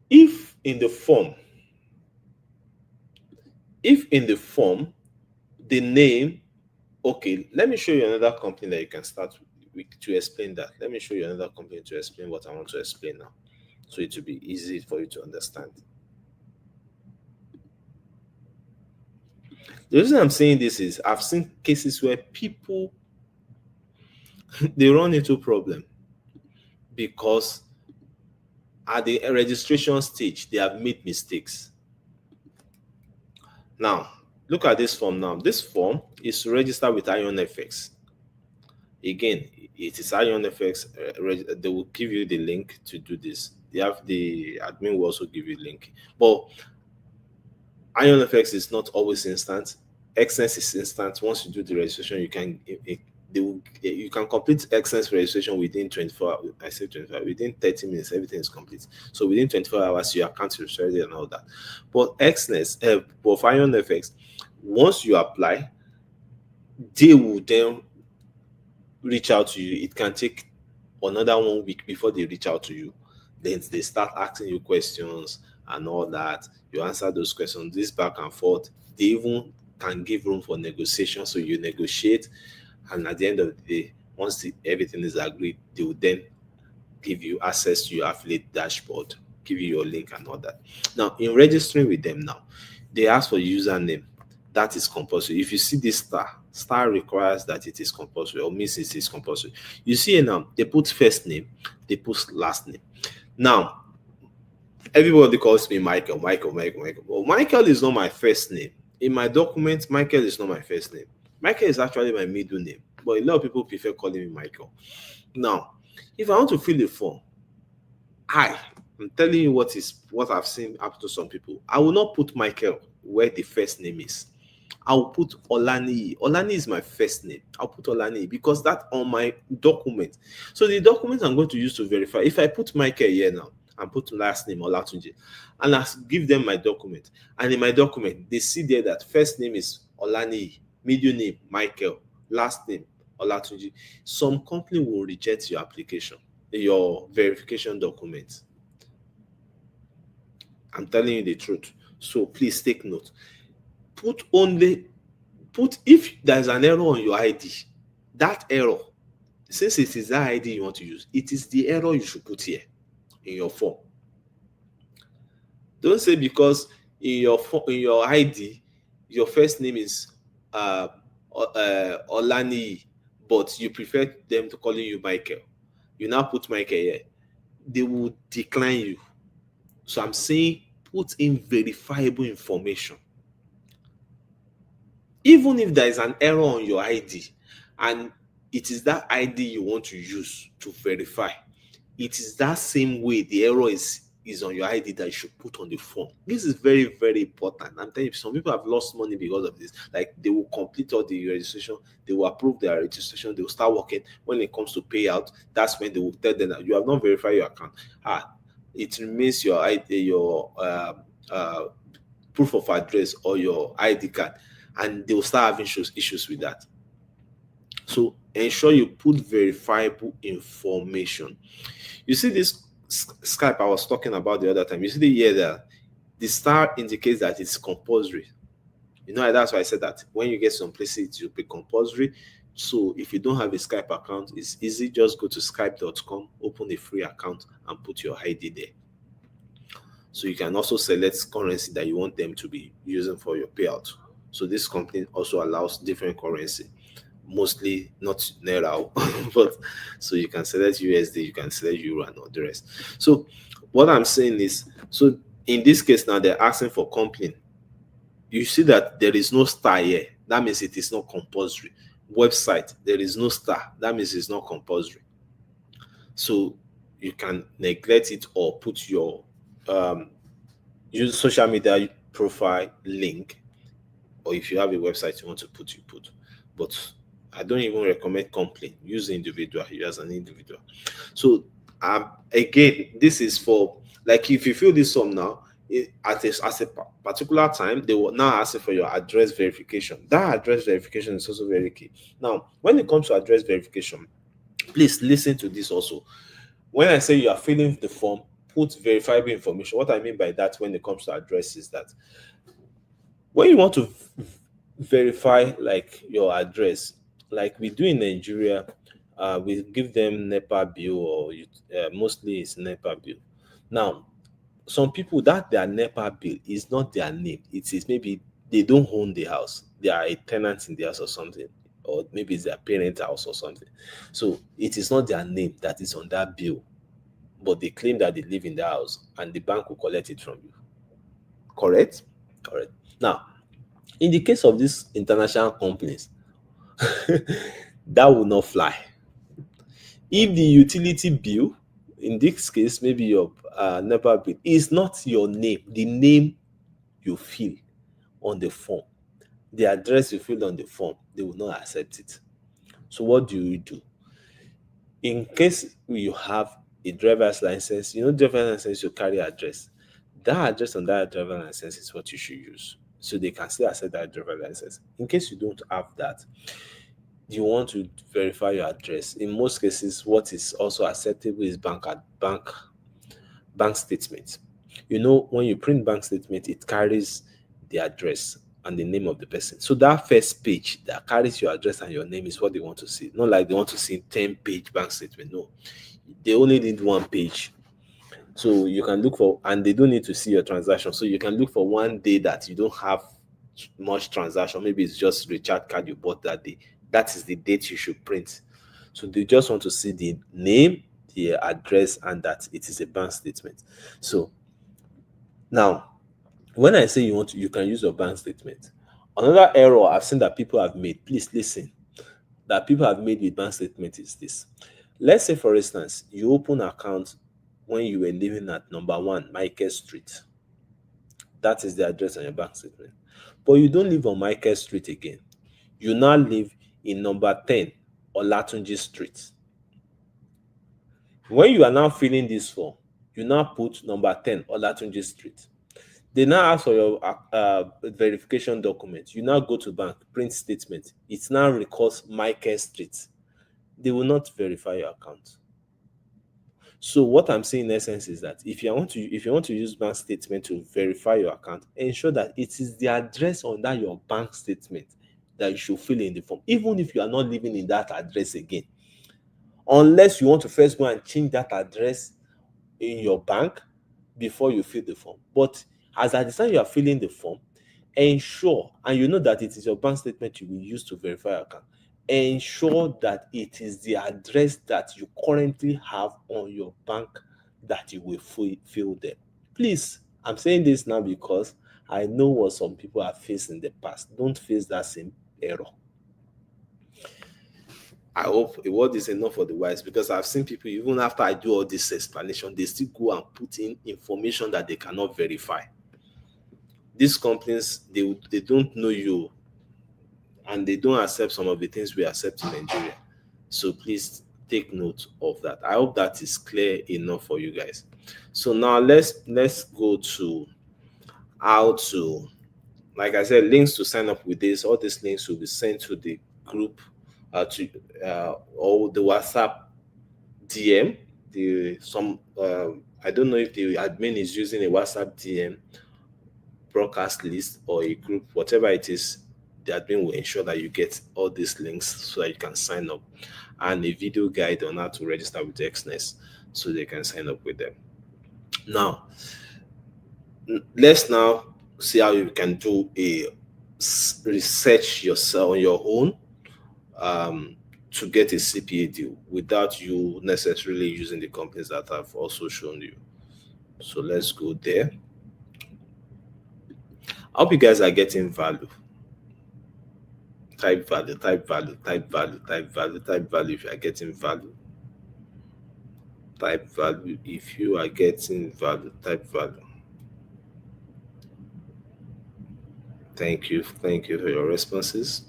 if in the form, the name, okay, let me show you another company that you can start with to explain that. Let me show you another company to explain what I want to explain now, so it will be easy for you to understand. The reason I'm saying this is I've seen cases where people they run into problem because at the registration stage they have made mistakes. Now, look at this form now. This form is to register with IronFX. Again, it is IronFX. They will give you the link to do this. The admin will also give you a link. But IronFX is not always instant. Xness is instant. Once you do the registration, you can complete Xness registration within 24 hours. I say 24 within 30 minutes. Everything is complete. So within 24 hours, your account is ready and all that. But Xness, for IronFX, once you apply, they will then reach out to you. It can take another 1 week before they reach out to you. Then they start asking you questions and all that. You answer those questions, this back and forth. They even can give room for negotiation, so you negotiate, and at the end of the day, once everything is agreed, they will then give you access to your affiliate dashboard, give you your link and all that. Now, in registering with them now, they ask for username. That is compulsory. If you see this star requires that it is compulsory, or means it is compulsory. You see now, they put first name, they put last name. Now, everybody calls me Michael. Well, Michael is not my first name. In my document, Michael is not my first name. Michael is actually my middle name, but a lot of people prefer calling me Michael. Now, if I want to fill a form, I'm telling you what I've seen up to some people. I will not put Michael where the first name is. I will put Olani. Olani is my first name. I'll put Olani because that's on my document. So the document I'm going to use to verify, if I put Michael here now, and put last name Olatunji, and I give them my document, and in my document they see there that first name is Olani, middle name Michael, last name Olatunji, some company will reject your application, your verification document. I'm telling you the truth. So please take note. If there's an error on your ID, that error, since it is that ID you want to use, it is the error you should put here in your form. Don't say because in your ID, your first name is Olani, but you prefer them to calling you Michael. You now put Michael here. They will decline you. So I'm saying put in verifiable information. Even if there is an error on your ID and it is that ID you want to use to verify, it is that same way the error is is on your ID that you should put on the form. This is very, very important. I'm telling you, some people have lost money because of this. Like, they will complete all the registration, they will approve their registration, they will start working. When it comes to payout, that's when they will tell them that you have not verified your account. It remains your ID, your proof of address or your ID card, and they will start having issues with that. So ensure you put verifiable information. You see this Skype I was talking about the other time. You see the year there, the star indicates that it's compulsory. You know, that's why I said that when you get some places it will be compulsory. So if you don't have a Skype account, it's easy. Just go to skype.com, open a free account, and put your ID there. So you can also select currency that you want them to be using for your payout. So this company also allows different currency, mostly not Naira, but so you can select USD, you can select Euro and all the rest. So what I'm saying is, so in this case now they're asking for company. You see that there is no star here. That means it is not compulsory. Website, there is no star. That means it's not compulsory. So you can neglect it or put your use social media profile link, or if you have a website you want to put, you put. But I don't even recommend company. Use individual. You as an individual. So again, this is for, like, if you fill this form now, at a particular time, they will now ask you for your address verification. That address verification is also very key. Now, when it comes to address verification, please listen to this also. When I say you are filling the form, put verifiable information. What I mean by that when it comes to address is that when you want to verify like your address, like we do in Nigeria, we give them NEPA bill, or mostly it's NEPA bill. Now, some people, that their NEPA bill is not their name. It is maybe they don't own the house. They are a tenant in the house or something, or maybe it's their parents' house or something. So it is not their name that is on that bill, but they claim that they live in the house and the bank will collect it from you. Correct? Correct. Now, in the case of these international companies, that will not fly. If the utility bill, in this case, maybe your NEPA bill, is not your name, the name you fill on the form, the address you fill on the form, they will not accept it. So what do? In case you have a driver's license, driver's license you carry address. That address on that driver's license is what you should use. So they can still accept that driver's license. In case you don't have that, you want to verify your address. In most cases, what is also acceptable is bank statement. When you print bank statement, it carries the address and the name of the person. So that first page that carries your address and your name is what they want to see. Not like they want to see 10-page bank statement. No, they only need one page. So you can look for, and they don't need to see your transaction. So you can look for one day that you don't have much transaction. Maybe it's just recharge card you bought that day. That is the date you should print. So they just want to see the name, the address, and that it is a bank statement. So now, when I say you can use your bank statement, another error I've seen that people have made, please listen, that people have made with bank statement is this. Let's say, for instance, you open an account when you were living at number 1 Michael Street. That is the address on your bank statement. But you don't live on Michael Street again. You now live in number 10 Olatunji Street. When you are now filling this form, you now put number 10 Olatunji Street. They now ask for your verification document. You now go to bank, print statement. It now records Michael Street. They will not verify your account. So what I'm saying in essence is that if you want to use bank statement to verify your account, ensure that it is the address under your bank statement that you should fill in the form, even if you are not living in that address again. Unless you want to first go and change that address in your bank before you fill the form. But as at the time you are filling the form, ensure, and you know that it is your bank statement you will use to verify your account, ensure that it is the address that you currently have on your bank that you will fill there. Please, I'm saying this now because I know what some people have faced in the past. Don't face that same error. I hope a word is enough for the wise, because I've seen people, even after I do all this explanation, they still go and put in information that they cannot verify. These companies, they don't know you, and they don't accept some of the things we accept in Nigeria. So please take note of that. I hope that is clear enough for you guys. So now let's go to how to, like I said, links to sign up with this. All these links will be sent to the group, to or the WhatsApp DM. The some I don't know if the admin is using a WhatsApp DM broadcast list or a group, whatever it is. The admin will ensure that you get all these links so that you can sign up, and a video guide on how to register with XNES so they can sign up with them. Now, let's now see how you can do a research yourself on your own, to get a CPA deal without you necessarily using the companies that I've also shown you. So let's go there. I hope you guys are getting value. Type value, type value, type value, type value, type value if you are getting value. Type value if you are getting value. Type value. Thank you. Thank you for your responses.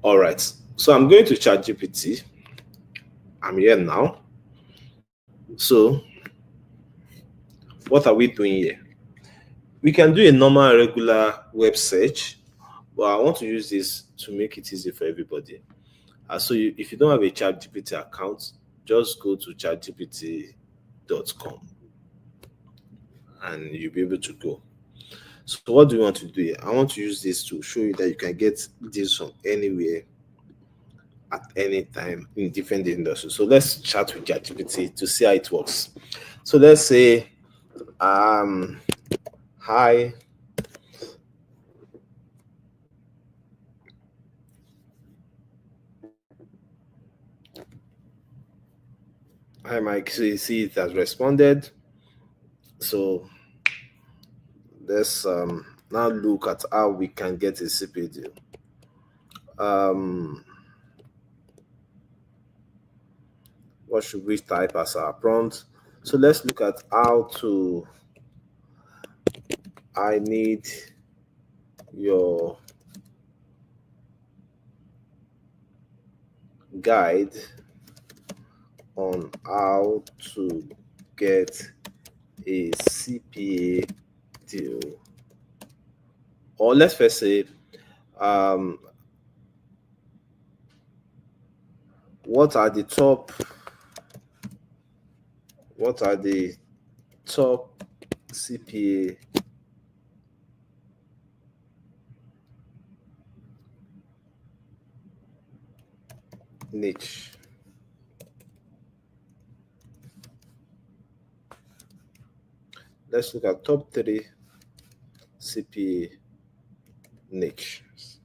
All right. So I'm going to ChatGPT. I'm here now. So what are we doing here? We can do a normal regular web search, but I want to use this to make it easy for everybody. So if you don't have a ChatGPT account, just go to chatgpt.com and you'll be able to go. So what do you want to do here? I want to use this to show you that you can get this from anywhere at any time in different industries. So let's chat with ChatGPT to see how it works. So let's say, hi. Hi, Mike. So you see it has responded. So let's now look at how we can get a CPA deal. What should we type as our prompt? So let's look at how to, I need your guide on how to get a CPA deal. Or let's first say, what are the top CPA niche? Let's look at top 3 CPA niches.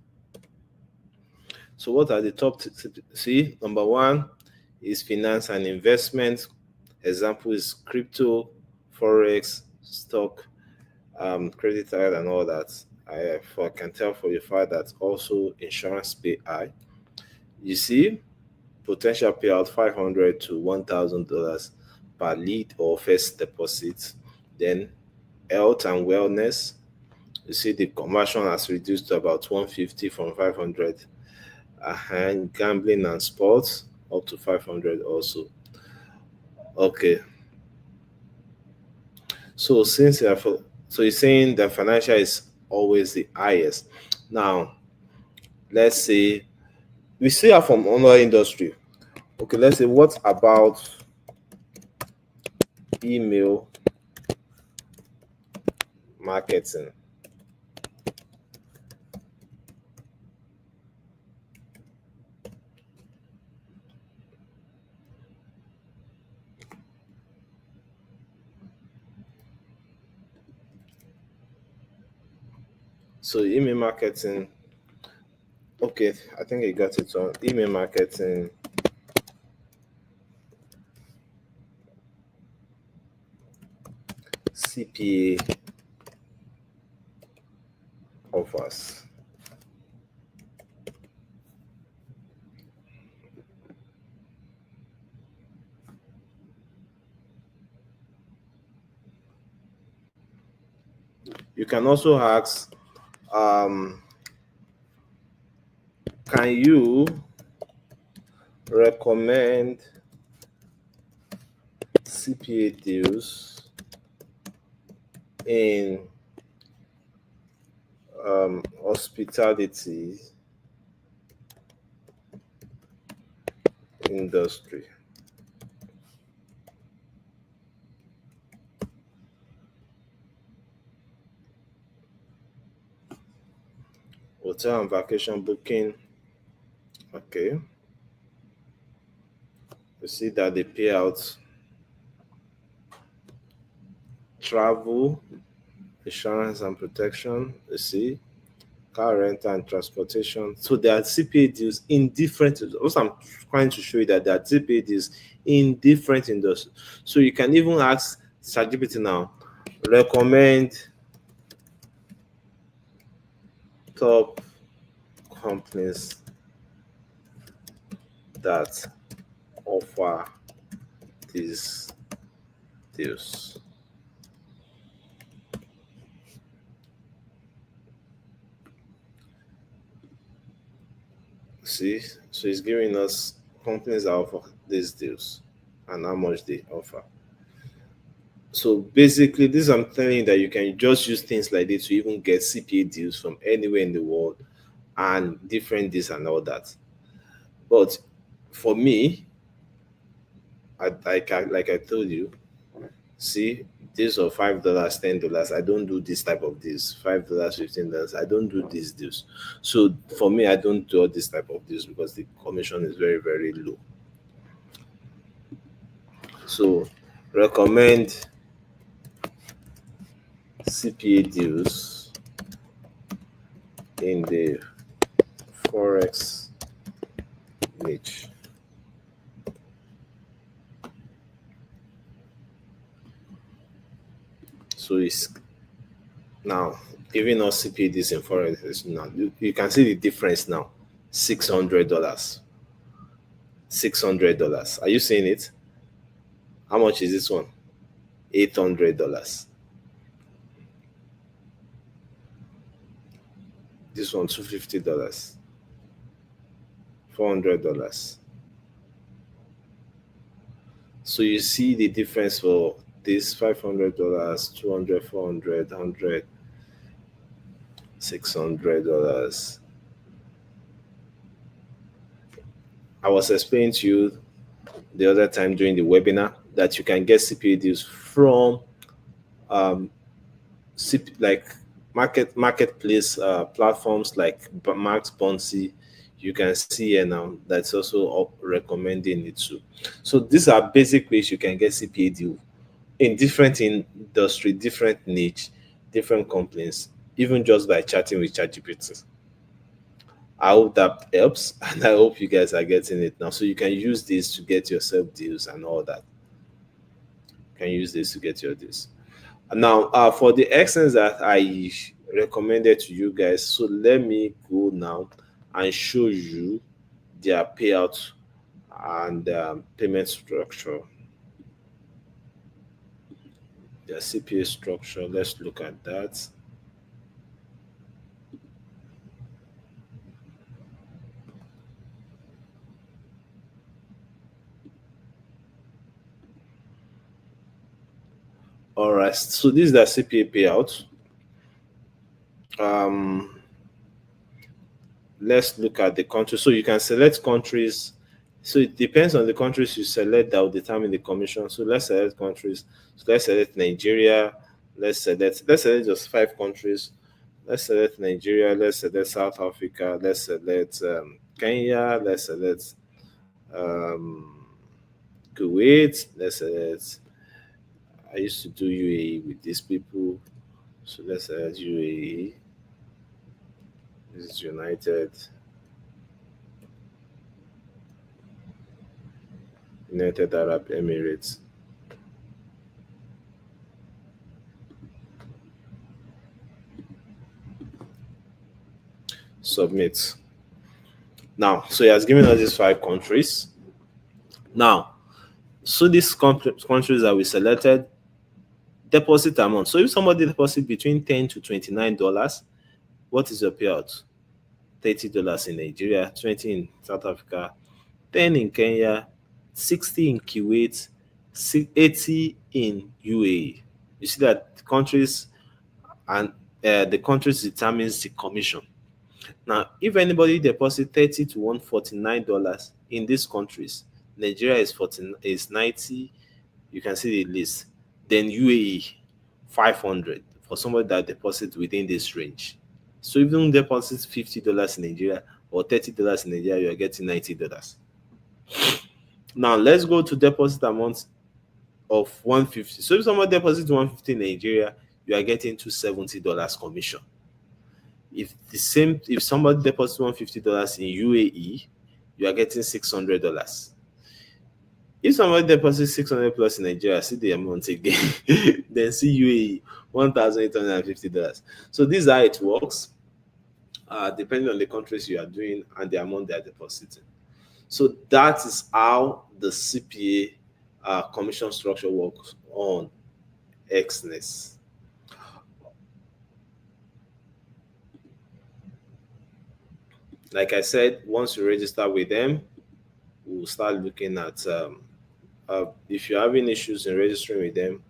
So what are the top? See, number 1 is finance and investment. Example is crypto, forex, stock, credit card, and all that. I can tell for a fact that also insurance pay high. You see, potential payout $500 to $1,000 per lead or first deposit. Then health and wellness. You see the conversion has reduced to about 150 from 500. And gambling and sports up to 500 also. Okay. So since you're saying that financial is always the highest. Now, let's say we see her from another industry. Okay, let's say what about email marketing? So email marketing. Okay, I think I got it on email marketing. CPA offers. You can also ask, can you recommend CPA deals in hospitality industry? Hotel and vacation booking. Okay. You see that they pay out travel, insurance and protection. You see, car rental and transportation. So there are CPA deals in different. Also, I'm trying to show you that there are CPA deals in different industries. So you can even ask ChatGPT now, recommend top companies that offer these deals. See, so it's giving us companies that offer these deals and how much they offer. So basically, this I'm telling you that you can just use things like this to even get CPA deals from anywhere in the world and different this and all that. But for me, like I told you, see, this of $5, $10. I don't do this type of deals. $5, $15. I don't do these deals. So for me, I don't do this type of deals because the commission is very, very low. So recommend CPA deals in the forex niche. So it's now giving us CPA deals in forex. Now you can see the difference now. $600. $600. Are you seeing it? How much is this one? $800. This one $250. $400. So you see the difference for this $500, 200, 400, 100, $600. I was explaining to you the other time during the webinar that you can get CPA deals from like marketplace platforms like Max Bonsi. You can see here now that's also recommending it too. So these are basic ways you can get CPA deal in different industry, different niche, different companies, even just by chatting with ChatGPT. I hope that helps, and I hope you guys are getting it now. So you can use this to get yourself deals and all that. You can use this to get your deals. Now, for the excellence that I recommended to you guys, so let me go now and show you their payout and payment structure. Their CPA structure. Let's look at that. All right. So this is the CPA payout. Let's look at the country. So you can select countries. So it depends on the countries you select that will determine the commission. So let's select countries. So let's select Nigeria. Let's select just 5 countries. Let's select Nigeria. Let's select South Africa. Let's select Kenya. Let's select Kuwait. Let's select. I used to do UAE with these people. So let's select UAE. This is United Arab Emirates. Submit. Now, so he has given us these 5 countries. Now, so these countries that we selected, deposit amount. So if somebody deposit between $10 to $29, what is your payout? $30 in Nigeria, 20 in South Africa, 10 in Kenya, 60 in Kuwait, 80 in UAE. You see that the countries and the countries determines the commission. Now, if anybody deposit $30 to $149 in these countries, Nigeria is 14 is 90. You can see the list. Then UAE 500 for somebody that deposits within this range. So even deposit $50 in Nigeria or $30 in Nigeria, you are getting $90. Now let's go to deposit amount of 150. So if someone deposits 150 in Nigeria, you are getting $270 commission. If somebody deposits $150 in UAE, you are getting $600. If somebody deposits 600 plus in Nigeria, see the amount again. Then see UAE $1,850. So this is how it works, depending on the countries you are doing and the amount they are depositing. So that is how the CPA commission structure works on Xness. Like I said, once you register with them, we'll start looking at if you're having issues in registering with them,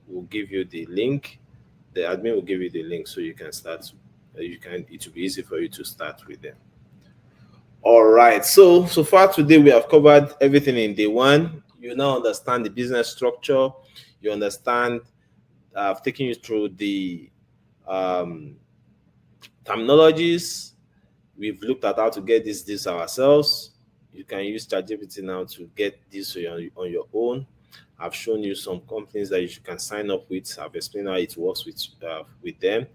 we'll give you the link. The admin will give you the link so you can start. It will be easy for you to start with them. All right. So far today we have covered everything in day one. You now understand the business structure. You understand. I've taken you through the terminologies. We've looked at how to get this ourselves. You can use ChatGPT now to get this on your own. I've shown you some companies that you can sign up with. I've explained how it works with them.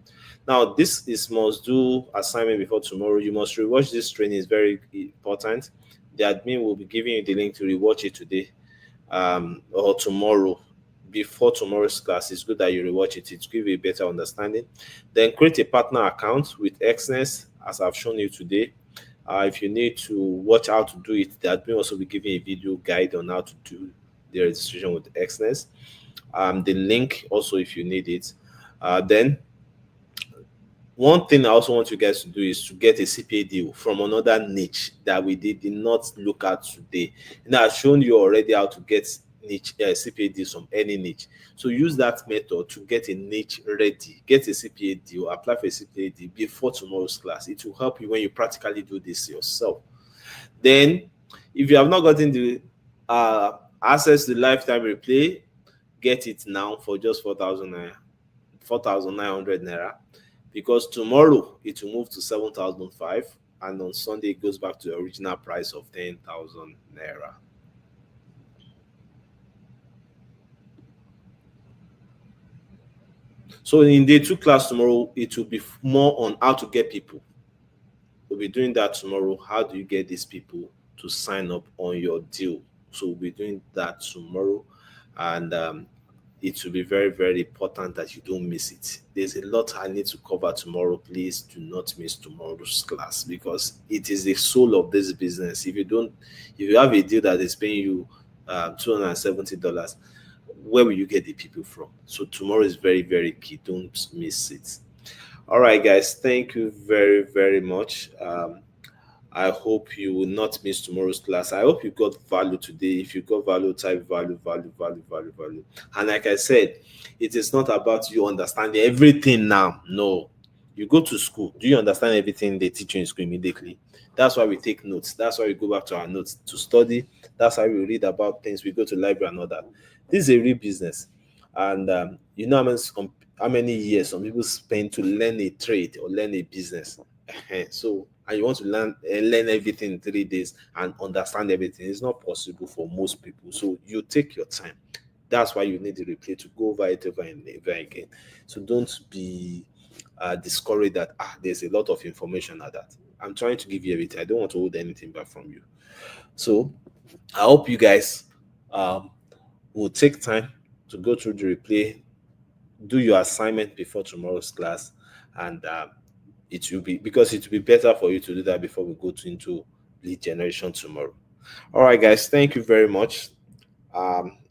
Now, this is must do assignment before tomorrow. You must rewatch this training. It's very important. The admin will be giving you the link to rewatch it today or tomorrow. Before tomorrow's class, it's good that you rewatch it. It gives you a better understanding. Then create a partner account with Xness, as I've shown you today. If you need to watch how to do it, the admin also be giving a video guide on how to do the registration with Xness. The link also, if you need it. Then one thing I also want you guys to do is to get a CPA deal from another niche that we did not look at today. Now I've shown you already how to get niche CPA deals from any niche. So use that method to get a niche ready. Get a CPA deal, apply for a CPA deal before tomorrow's class. It will help you when you practically do this yourself. Then, if you have not gotten the access to lifetime replay, get it now for just 4,900 naira. Because tomorrow it will move to 7,500, and on Sunday it goes back to the original price of 10,000 naira. So in day 2 class tomorrow, it will be more on how to get people. We'll be doing that tomorrow. How do you get these people to sign up on your deal? So we'll be doing that tomorrow, and it will be very, very important that you don't miss it. There's a lot I need to cover tomorrow. Please do not miss tomorrow's class, because it is the soul of this business. If you have a deal that is paying you $270, where will you get the people from? So tomorrow is very, very key. Don't miss it. All right, guys. Thank you very, very much. I hope you will not miss tomorrow's class. I hope you got value today. If you got value, type value, value, value, value, value. And like I said, it is not about you understanding everything now. No. You go to school. Do you understand everything they teach you in school immediately? That's why we take notes. That's why we go back to our notes to study. That's why we read about things. We go to library and all that. This is a real business. And you know how many years some people spend to learn a trade or learn a business. So, and you want to learn everything in 3 days and understand everything. It's not possible for most people. So you take your time. That's why you need the replay to go over it over and over again. So don't be discouraged that there's a lot of information at that. I'm trying to give you everything. I don't want to hold anything back from you. So I hope you guys will take time to go through the replay, do your assignment before tomorrow's class, and it will be better for you to do that before we go into lead generation tomorrow. All right, guys, thank you very much.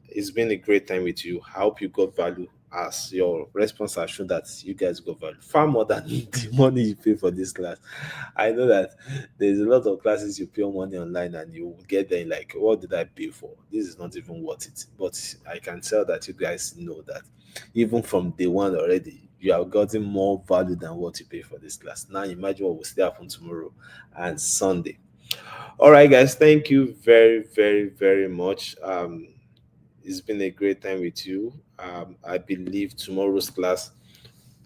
It's been a great time with you. I hope you got value as your response has shown that you guys go value far more than the money you pay for this class. I know that there's a lot of classes you pay money online and you will get there like, what did I pay for? This is not even worth it. But I can tell that you guys know that even from day one already, you have gotten more value than what you pay for this class. Now imagine what will still happen tomorrow and Sunday. All right, guys, thank you very, very, very much. It's been a great time with you. I believe tomorrow's class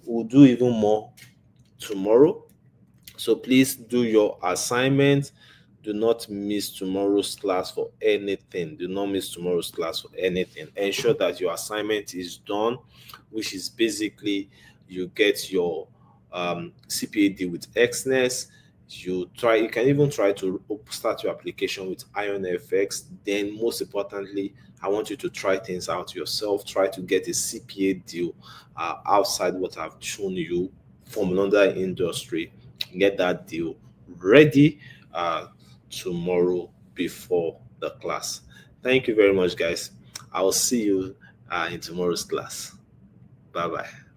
will do even more tomorrow. So please do your assignment. Do not miss tomorrow's class for anything. Do not miss tomorrow's class for anything. Ensure that your assignment is done, which is basically you get your CPA deal with Xness. You can even try to start your application with Ion FX. Then most importantly, I want you to try things out yourself. Try to get a CPA deal outside what I've shown you from another industry. Get that deal ready tomorrow before the class. Thank you very much, guys. I will see you in tomorrow's class. Bye bye.